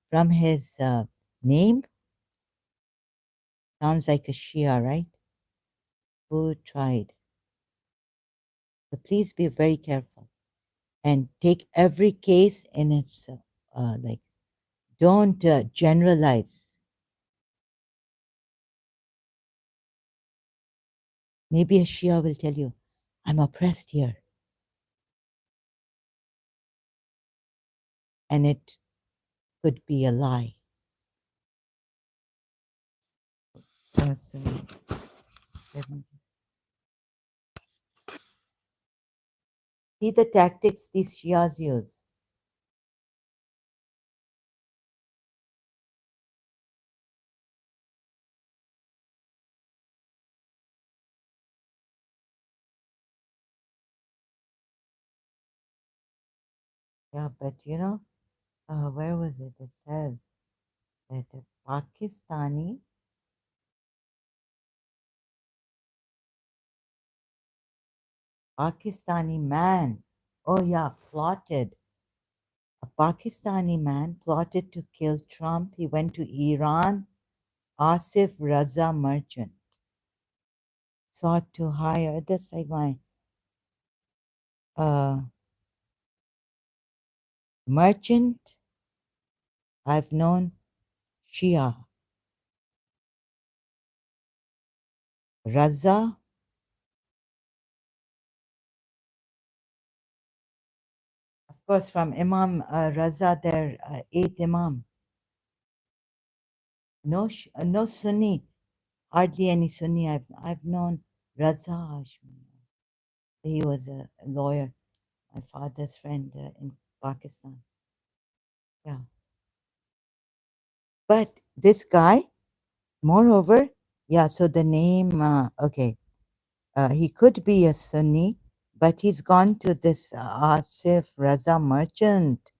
From his name, sounds like a Shia, right? Who tried. So please be very careful and take every case in its, like, don't generalize. Maybe a Shia will tell you, I'm oppressed here. And it could be a lie. So let me just see the tactics these Shias use. Yeah, but you know, where was it? It says that a Pakistani man, oh yeah, plotted. A Pakistani man plotted to kill Trump. He went to Iran. Asif Raza merchant sought to hire. That's like my uh, merchant. I've known Shia Raza, of course, from Imam Raza, their eighth Imam. No, no Sunni, hardly any Sunni. I've known Raza Hashmi. He was a lawyer, my father's friend in Pakistan. Yeah, but this guy, moreover, yeah. So the name, okay, he could be a Sunni, but he's gone to this Asif Raza merchant,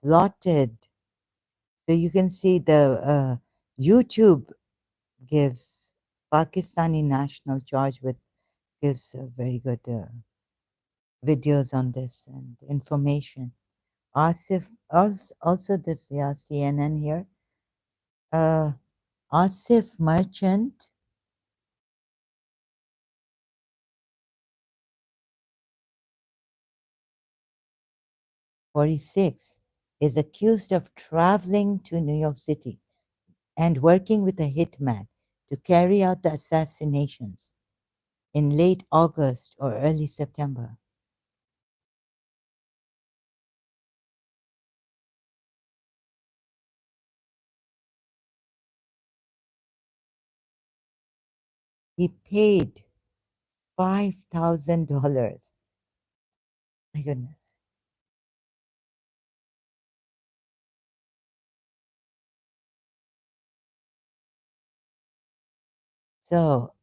plotted. So you can see the YouTube gives Pakistani National Charge with gives very good videos on this and information. Asif also this, yeah, CNN here. Uh, Asif Merchant, 46, is accused of traveling to New York City and working with a hitman to carry out the assassinations in late August or early September. He paid $5,000. My goodness. So,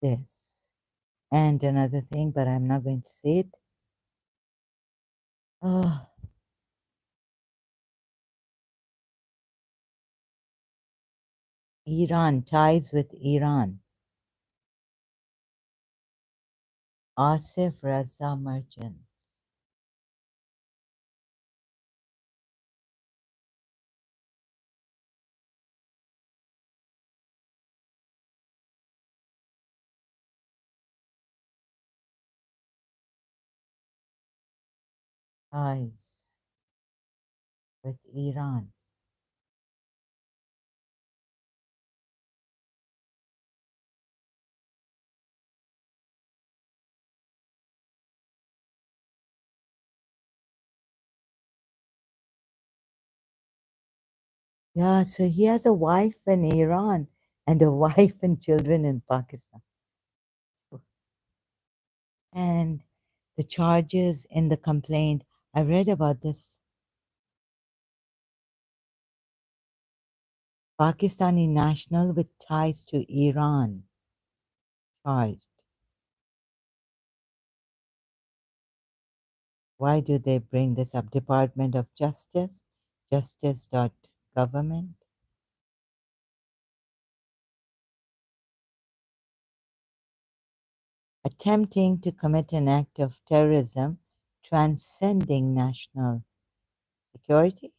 this. And another thing, but I'm not going to say it. Oh, Iran, ties with Iran. Asif Raza merchants. ties with Iran. Yeah, so he has a wife in Iran and a wife and children in Pakistan. And the charges in the complaint, I read about this. Pakistani national with ties to Iran charged. Why do they bring this up? Department of Justice, justice.government. Attempting to commit an act of terrorism transcending national security.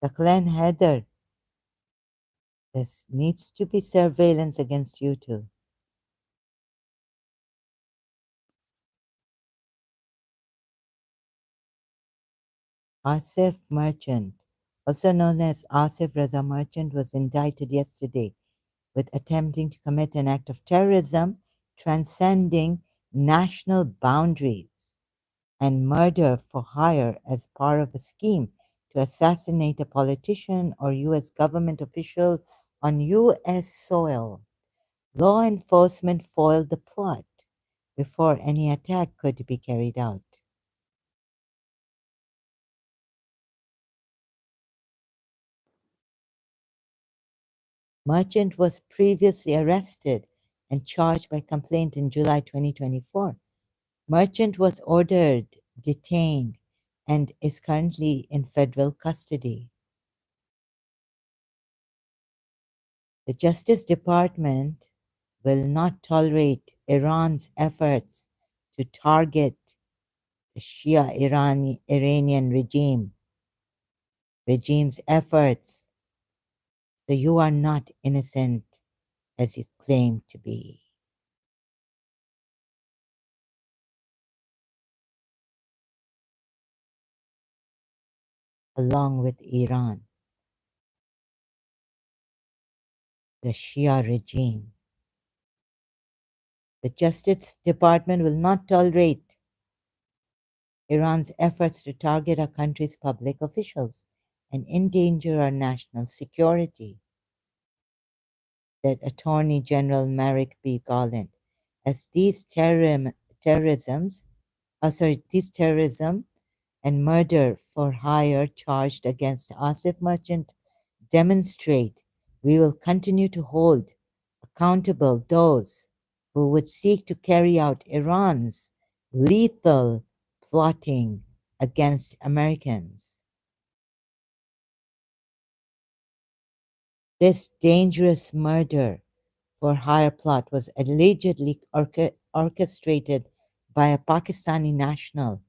Saqlain Haider, this needs to be surveillance against you too. Asif Merchant, also known as Asif Raza Merchant, was indicted yesterday with attempting to commit an act of terrorism transcending national boundaries and murder for hire as part of a scheme to assassinate a politician or U.S. government official on U.S. soil. Law enforcement foiled the plot before any attack could be carried out. Merchant was previously arrested and charged by complaint in July 2024. Merchant was ordered detained and is currently in federal custody. The Justice Department will not tolerate Iran's efforts to target the Shia Iranian regime's efforts. So you are not innocent as you claim to be, along with Iran, the Shia regime. The Justice Department will not tolerate Iran's efforts to target our country's public officials and endanger our national security, said Attorney General Merrick B. Garland. As these terrorism and murder for hire charged against Asif Merchant demonstrate, we will continue to hold accountable those who would seek to carry out Iran's lethal plotting against Americans. This dangerous murder for hire plot was allegedly orchestrated by a Pakistani national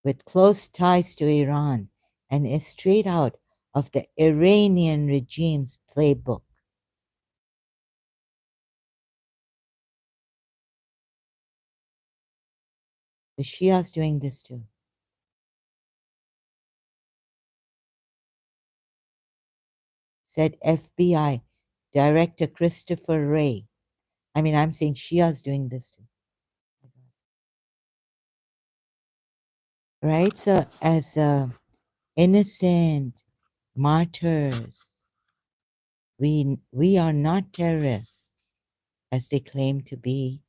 with close ties to Iran and is straight out of the Iranian regime's playbook. The Shias doing this too, said FBI Director Christopher Wray. I mean, I'm saying Shias doing this too. Right? So, as innocent martyrs, we are not terrorists as they claim to be.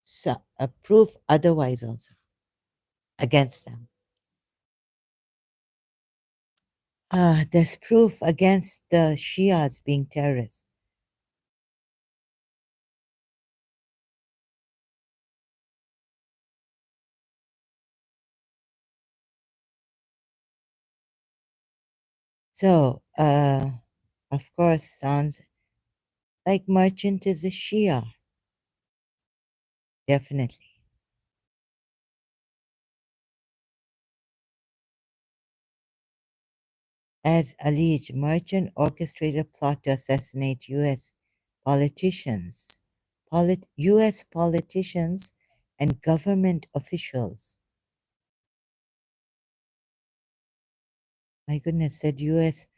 So, proof otherwise also against them. There's proof against the Shias being terrorists. So, Of course, sounds like Merchant is a Shia. Definitely. As alleged, Merchant orchestrated a plot to assassinate U.S. politicians, U.S. politicians and government officials. My goodness, said U.S.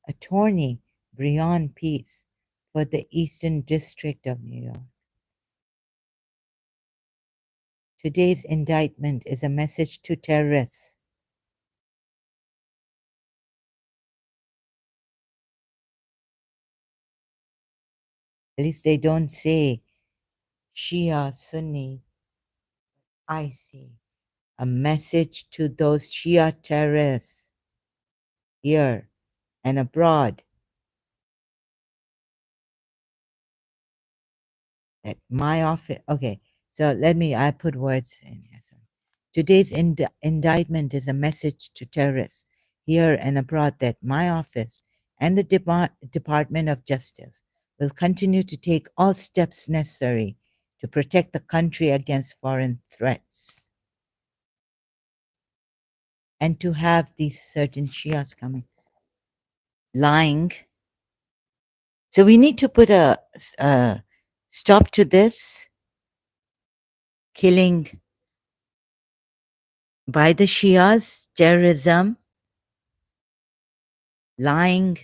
Attorney Breon Peace for the Eastern District of New York. Today's indictment is a message to terrorists. At least they don't say Shia, Sunni. I see. A message to those Shia terrorists here and abroad that my office. Okay, so I put words in here. Sorry. Today's indictment is a message to terrorists here and abroad that my office and the Department of Justice will continue to take all steps necessary to protect the country against foreign threats and to have these certain Shias coming lying. So we need to put a stop to this killing by the Shias, terrorism, lying,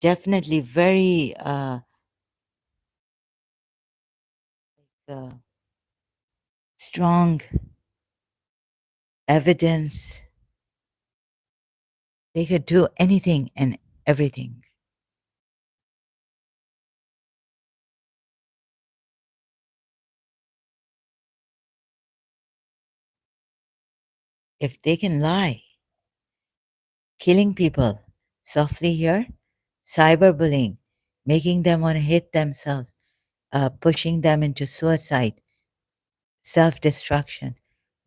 definitely very uh, strong evidence. They could do anything and everything. If they can lie, killing people softly here, cyberbullying, making them want to hit themselves, pushing them into suicide, self destruction,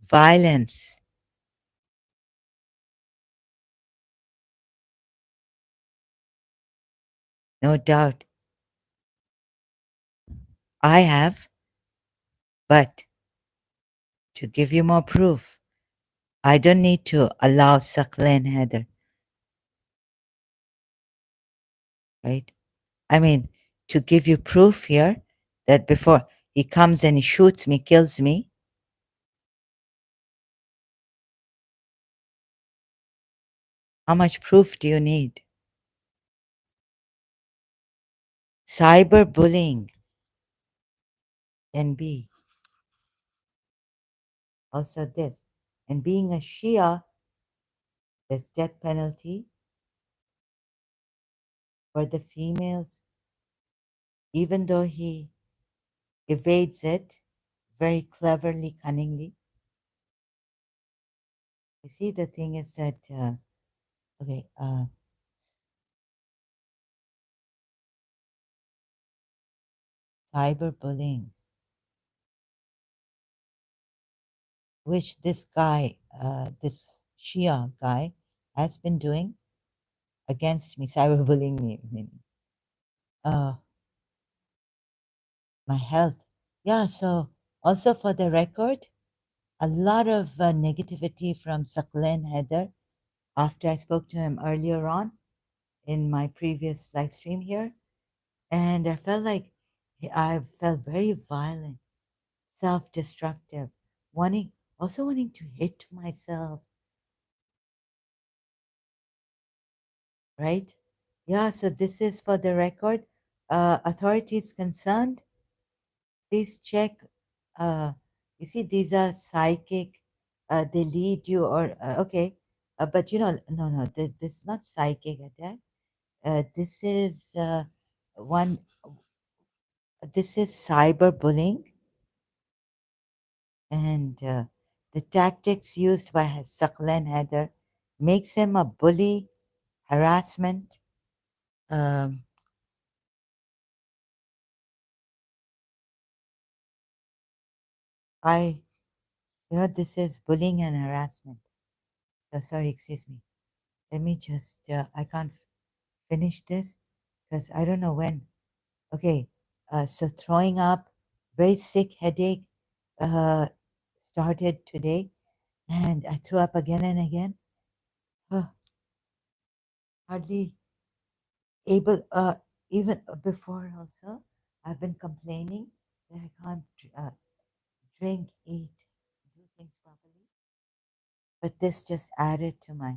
violence, no doubt. I have, but to give you more proof, I don't need to allow Saqlain Haider, right? I mean, to give you proof here that before he comes and he shoots me, kills me, how much proof do you need? Cyberbullying can be also this. And being a Shia, there's death penalty for the females, even though he evades it very cleverly, cunningly. You see, the thing is that, okay, cyberbullying, which this guy, this Shia guy, has been doing against me, cyberbullying me, meaning, uh, my health. Yeah, so also for the record, a lot of negativity from Saqlain Haider after I spoke to him earlier on in my previous live stream here. And I felt like I felt very violent, self destructive, also wanting to hit myself, right? Yeah, so this is for the record. Authorities concerned, please check. Uh, you see, these are psychic. They lead you, or okay, but no, this is not psychic attack. This is one. This is cyberbullying, and the tactics used by Saqlain Haider makes him a bully, harassment. Um, I, this is bullying and harassment. So sorry, excuse me. Let me just. I can't. finish this because I don't know when. Okay, so throwing up, very sick headache, uh, started today, and I threw up again and again. Uh, hardly able, even before also, I've been complaining that I can't drink, eat, do things properly. But this just added to my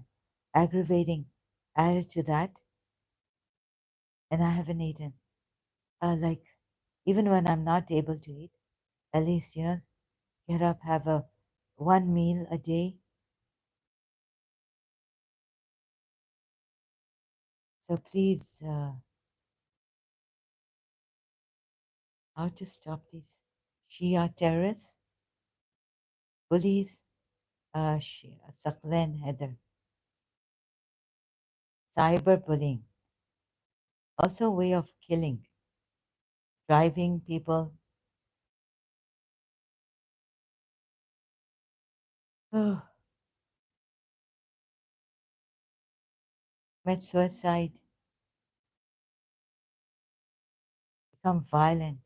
aggravating, added to that, and I haven't eaten. Like, even when I'm not able to eat, at least, get up, have a one meal a day. So please, how to stop these Shia terrorists, bullies, Saqlain, Haider, cyberbullying, also a way of killing, driving people. Oh, commit suicide, become violent,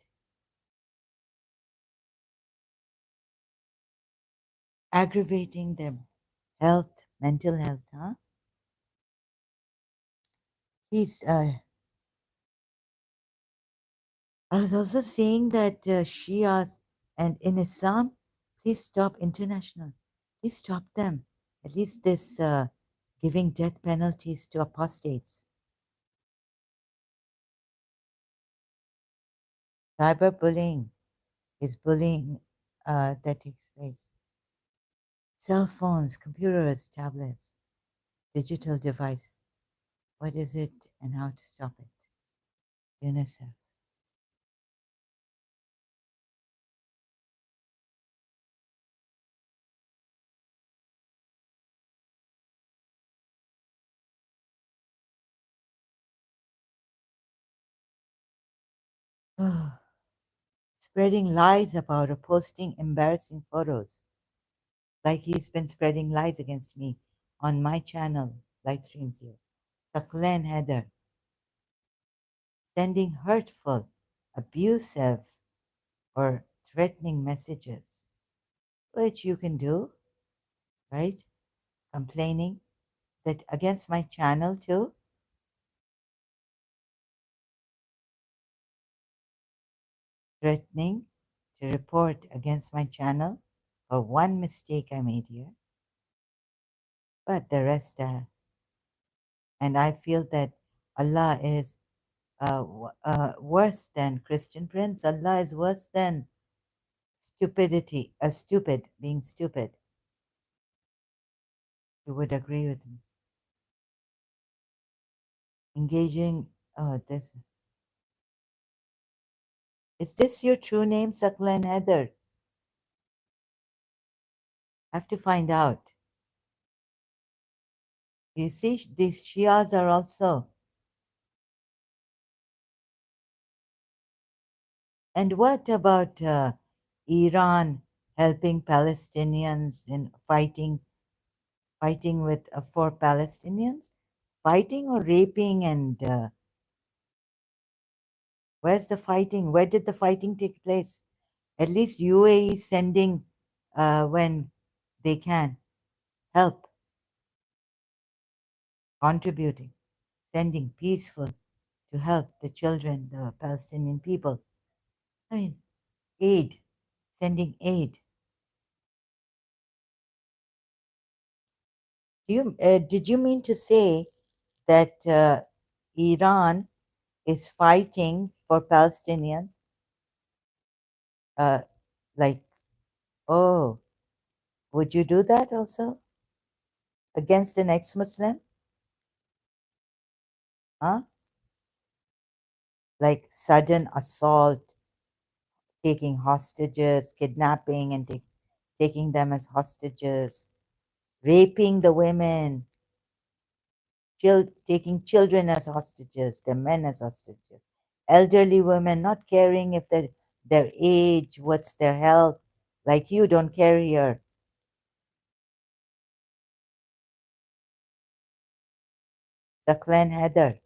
aggravating their health, mental health, huh? He's, I was also saying that Shias and in Islam, please stop international. Please stop them. At least this giving death penalties to apostates. Cyberbullying is bullying that takes place. Cell phones, computers, tablets, digital devices. What is it and how to stop it? UNICEF. Spreading lies about or posting embarrassing photos. Like he's been spreading lies against me on my channel, live streams here. Saqlain Haider, sending hurtful, abusive, or threatening messages, which you can do, right? Complaining that against my channel too, threatening to report against my channel for one mistake I made here, but the rest, and I feel that Allah is worse than Christian Prince. Allah is worse than stupidity, stupid, being stupid. You would agree with me. Engaging, this. Is this your true name, Saqlain Heather? Have to find out. You see, these Shias are also. And what about Iran helping Palestinians in fighting with for Palestinians, fighting or raping, and where's the fighting? Where did the fighting take place? At least UAE sending when they can help, contributing, sending peaceful to help the children, the Palestinian people. I mean, aid, sending aid. Did you mean to say that Iran is fighting for Palestinians? Uh, like, oh, would you do that also against an ex-Muslim? Huh? Like sudden assault, taking hostages, kidnapping and taking them as hostages, raping the women, taking children as hostages, the men as hostages, elderly women not caring if their age, what's their health, like you don't care here. The clan Heather.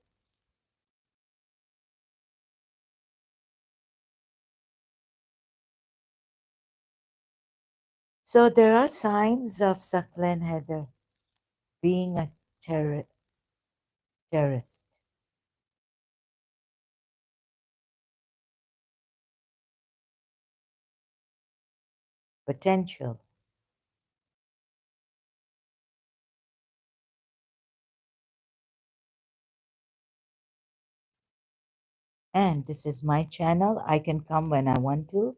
So there are signs of Saqlain Haider being a terrorist potential. And this is my channel. I can come when I want to.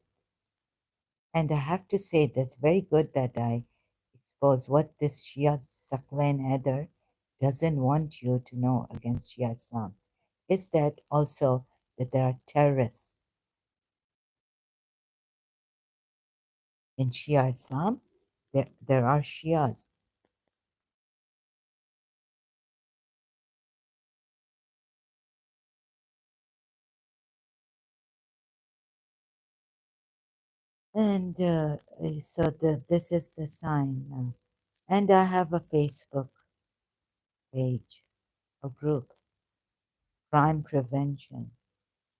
And I have to say, that's very good that I expose what this Shia Saqlain Haider doesn't want you to know against Shia Islam. Is that also that there are terrorists in Shia Islam? There are Shias. And this is the sign. And I have a Facebook page, a group, Crime Prevention,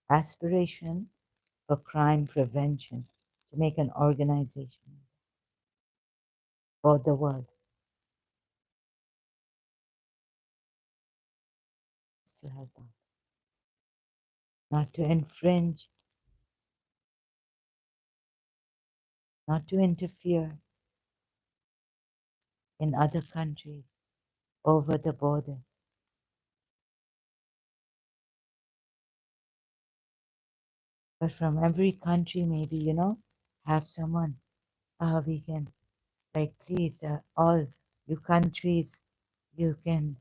Aspiration for Crime Prevention, to make an organization for the world to help out, not to infringe, not to interfere in other countries over the borders, but from every country, maybe, have someone we can, like, please, all you countries, you can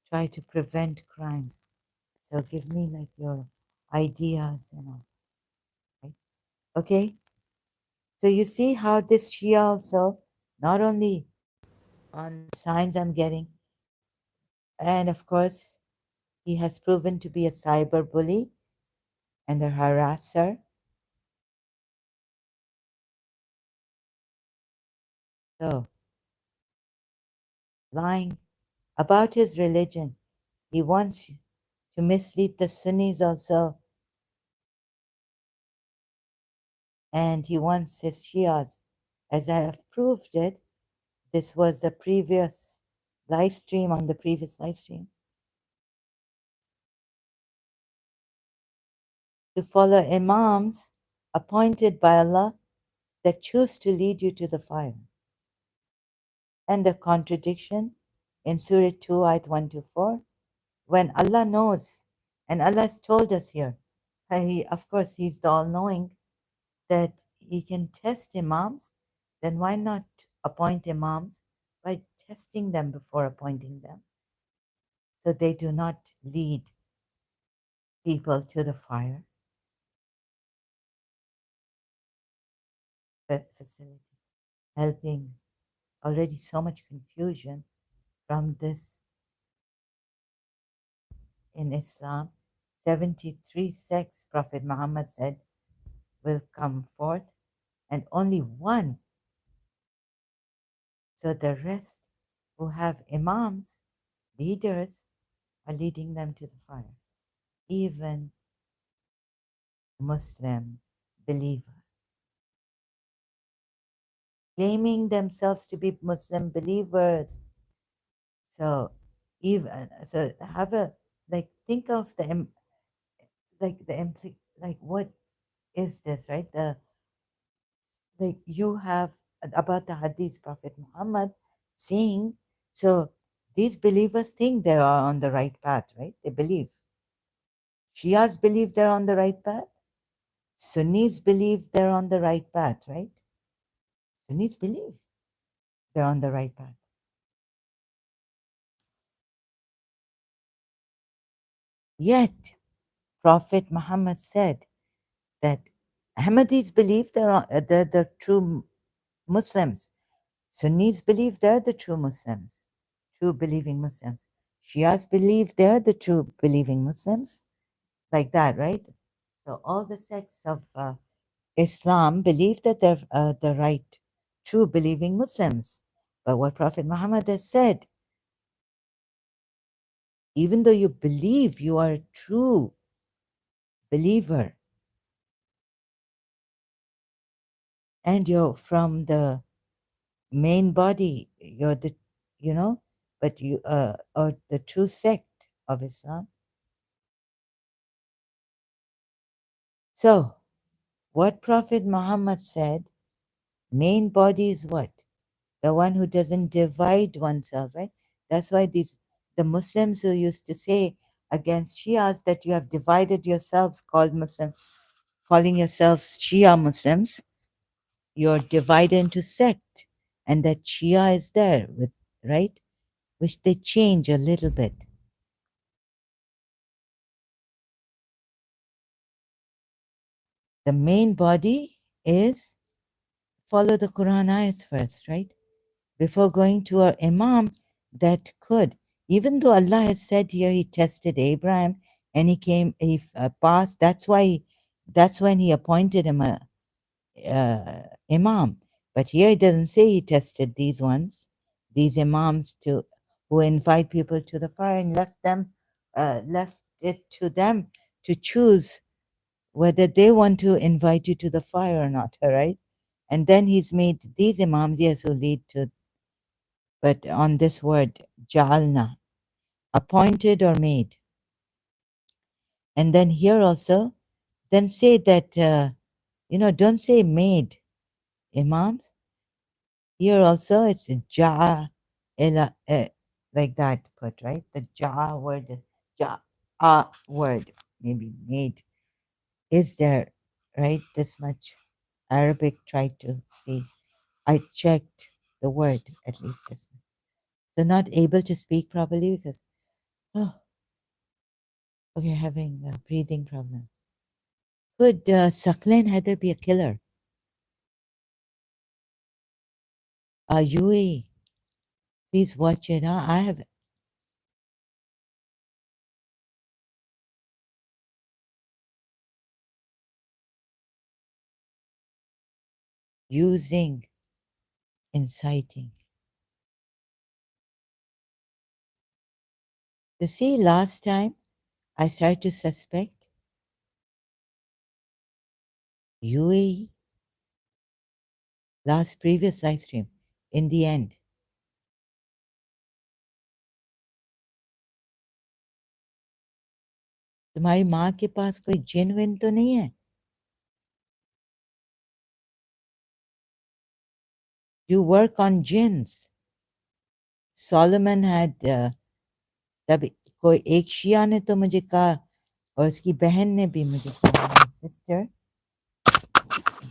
try to prevent crimes. So give me like your ideas and all, right? Okay. So you see how this Shia also, not only on signs I'm getting, and of course, he has proven to be a cyber bully and a harasser. So lying about his religion, he wants to mislead the Sunnis also, and he wants his Shias. As I have proved it, this was the previous live stream on the previous live stream, to follow imams appointed by Allah that choose to lead you to the fire. And the contradiction in Surah 2, Ayat 1 to 4, when Allah knows, and Allah has told us here, of course, He's the all knowing, that He can test imams, then why not appoint imams by testing them before appointing them so they do not lead people to the fire facility, helping already so much confusion from this in Islam. 73 sects, Prophet Muhammad said, will come forth, and only one. So the rest who have imams, leaders, are leading them to the fire. Even Muslim believers, claiming themselves to be Muslim believers. So even so, have a, like, think of the like, what is this, right? The, like, you have about the hadith, Prophet Muhammad saying, so these believers think they are on the right path, right? They believe. Shias believe they're on the right path. Sunnis believe they're on the right path, right? Sunnis believe they're on the right path. Yet, Prophet Muhammad said that Ahmadis believe they're the true Muslims. Sunnis believe they're the true Muslims, true believing Muslims. Shias believe they're the true believing Muslims, like that, right? So all the sects of Islam believe that they're the right, true believing Muslims. But what Prophet Muhammad has said, even though you believe you are a true believer and you're from the main body. You're the, you know, but you, or the true sect of Islam. So, what Prophet Muhammad said, main body is what? The one who doesn't divide oneself, right? That's why the Muslims who used to say against Shias that you have divided yourselves, called Muslim, calling yourselves Shia Muslims, you're divided into sect, and that Shia is there with, right? Which they change a little bit. The main body is follow the Quran ayahs first, right? Before going to our Imam that could, even though Allah has said here He tested Abraham and he passed. That's when He appointed him a Imam. But here it doesn't say He tested these ones, these Imams to who invite people to the fire, and left it to them to choose whether they want to invite you to the fire or not, all right? And then He's made these Imams, yes, who lead to, but on this word, ja'alna, appointed or made. And then here also, then say that, don't say made imams. Here also it's ja'a, like that put, right? The ja'a word, ja'a word, maybe made, is there, right? This much Arabic tried to see. I checked the word, at least this much. So not able to speak properly because, oh, okay, having breathing problems. Could Saqlain Haider be a killer? UAE, please watch it. Huh? I have using, inciting. You see, last time I started to suspect UAE, last previous live stream. In the end, तुम्हारी माँ के पास कोई जिन win तो नहीं है? You work on jinns. Solomon had तब कोई एक शिया ने तो मुझे कहा और उसकी बहन ने भी मुझे कहा, my sister,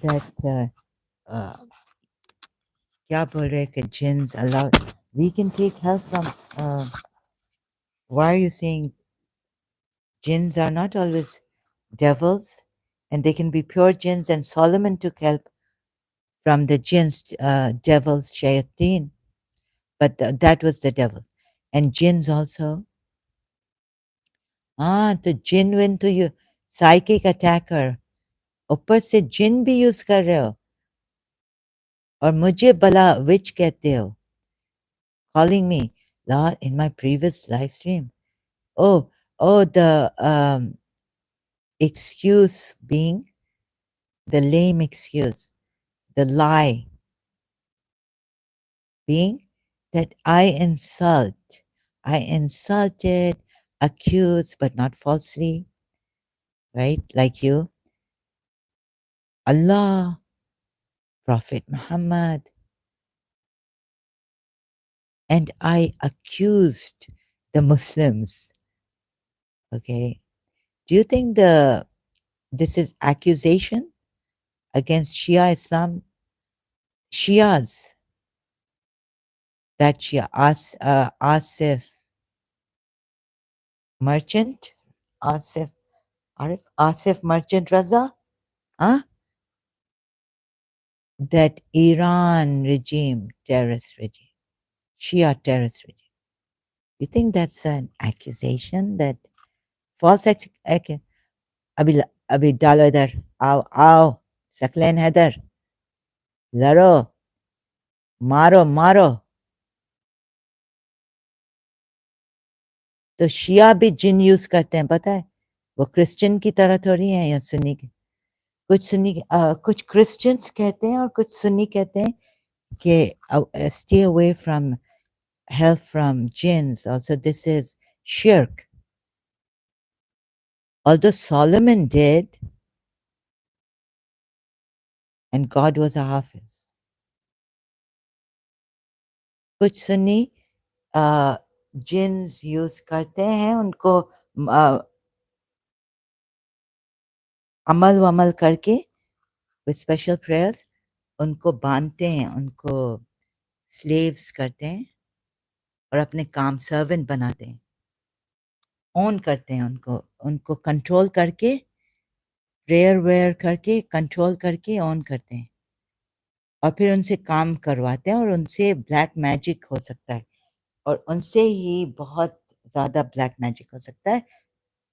that क्या बोल रहे कि jinns allowed, we can take help from, why are you saying jinns are not always devils, and they can be pure jinns, and Solomon took help from the jinns, devils, shayateen, but that was the devils. And jinns also. तो जिन win तो you psychic attacker, ऊपर से जिन भी use कर रहे हो और मुझे भला विच कहते हो, calling me in my previous live stream. Oh, the excuse being the lame excuse, the lie being that I insulted, accused, but not falsely, right? Like you, Allah, Prophet Muhammad, and I accused the Muslims. Okay. Do you think this is accusation against Shia Islam? Shias, that Shia, Asif Merchant, Asif, Asif Merchant Raza, huh? That Iran regime, terrorist regime, Shia terrorist regime. You think that's an accusation, that false अभी अभी डालो इधर, आओ आओ, सकलैन हैदर, लड़ो, मारो मारो. तो शिया भी जिन यूज करते हैं, पता है? वो क्रिश्चियन की तरह थोड़ी है या सुन्नी की. कुछ सुन्नी, कुछ क्रिश्चियंस कहते हैं और कुछ सुन्नी कहते हैं Okay, stay away from help from jinns. Also, this is shirk. Although Solomon did, and God was a hafiz. कुछ सुन्नी जिन्स यूज करते हैं उनको अमल वमल करके विद स्पेशल प्रेयर्स उनको बांधते हैं, उनको स्लेव्स करते हैं और अपने काम सर्वेंट बनाते हैं, ओन करते हैं उनको, उनको कंट्रोल करके, प्रेयर वेयर करके, कंट्रोल करके ऑन करते हैं और फिर उनसे काम करवाते हैं और उनसे ब्लैक मैजिक हो सकता है और उनसे ही बहुत ज़्यादा ब्लैक मैजिक हो सकता है,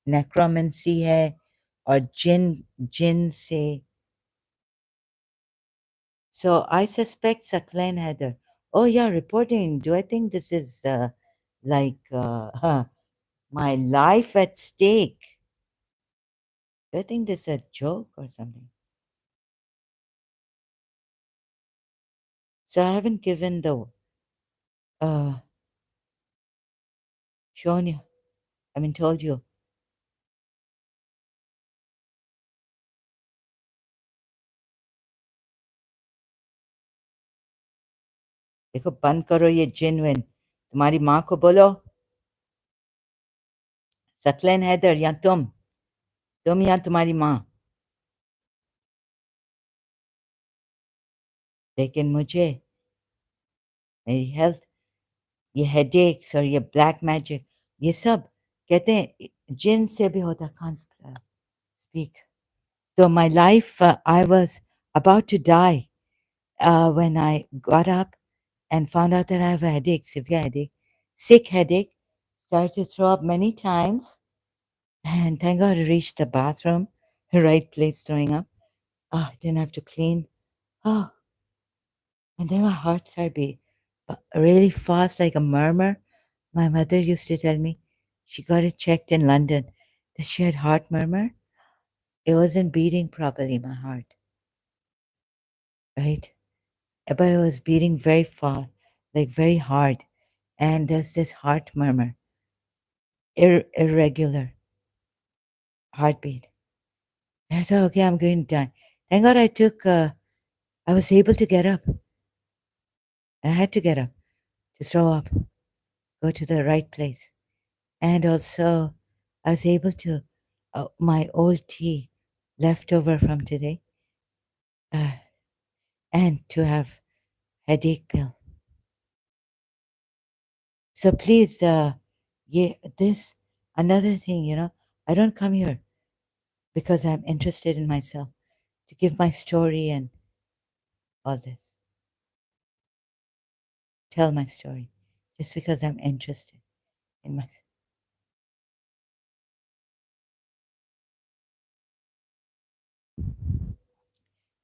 नेक्रोमेंसी है और जिन जिन से. So I suspect Saqlain Haider. Oh yeah, reporting. Do I think this is like my life at stake? Do I think this is a joke or something? So I haven't given the uh shown you. I mean told you. देखो बंद करो ये जिनविन. तुम्हारी माँ को बोलो. Saqlain Haider या तुम या तुम्हारी माँ. लेकिन मुझे मेरी हेल्थ, ये हेडेक्स और ये ब्लैक मैजिक, ये सब कहते हैं जिन से भी होता. Can't speak. So my life, I was about to die when I got up and found out that I have a headache, severe headache, sick headache. Started to throw up many times, and thank God I reached the bathroom, right place throwing up. Oh, I didn't have to clean. Oh, and then my heart started beating really fast, like a murmur. My mother used to tell me she got it checked in London that she had heart murmur. It wasn't beating properly, my heart, right? But it was beating very fast, like very hard. And there's this heart murmur, irregular heartbeat. And I thought, okay, I'm going to die. Thank God I was able to get up. And I had to get up to throw up, go to the right place. And also, I was able to, my old tea left over from today, uh, and to have headache pill. So please, yeah, this, another thing, I don't come here because I'm interested in myself, to give my story and all this, tell my story, just because I'm interested in myself.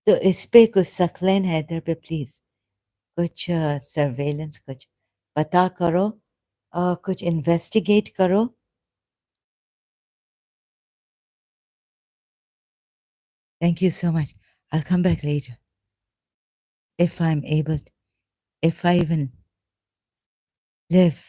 तो इस पे कुछ सक्लेन हैदर पे please कुछ surveillance कुछ पता करो, कुछ इन्वेस्टिगेट करो. Thank you so much. I'll come back later if I'm able, if I even live.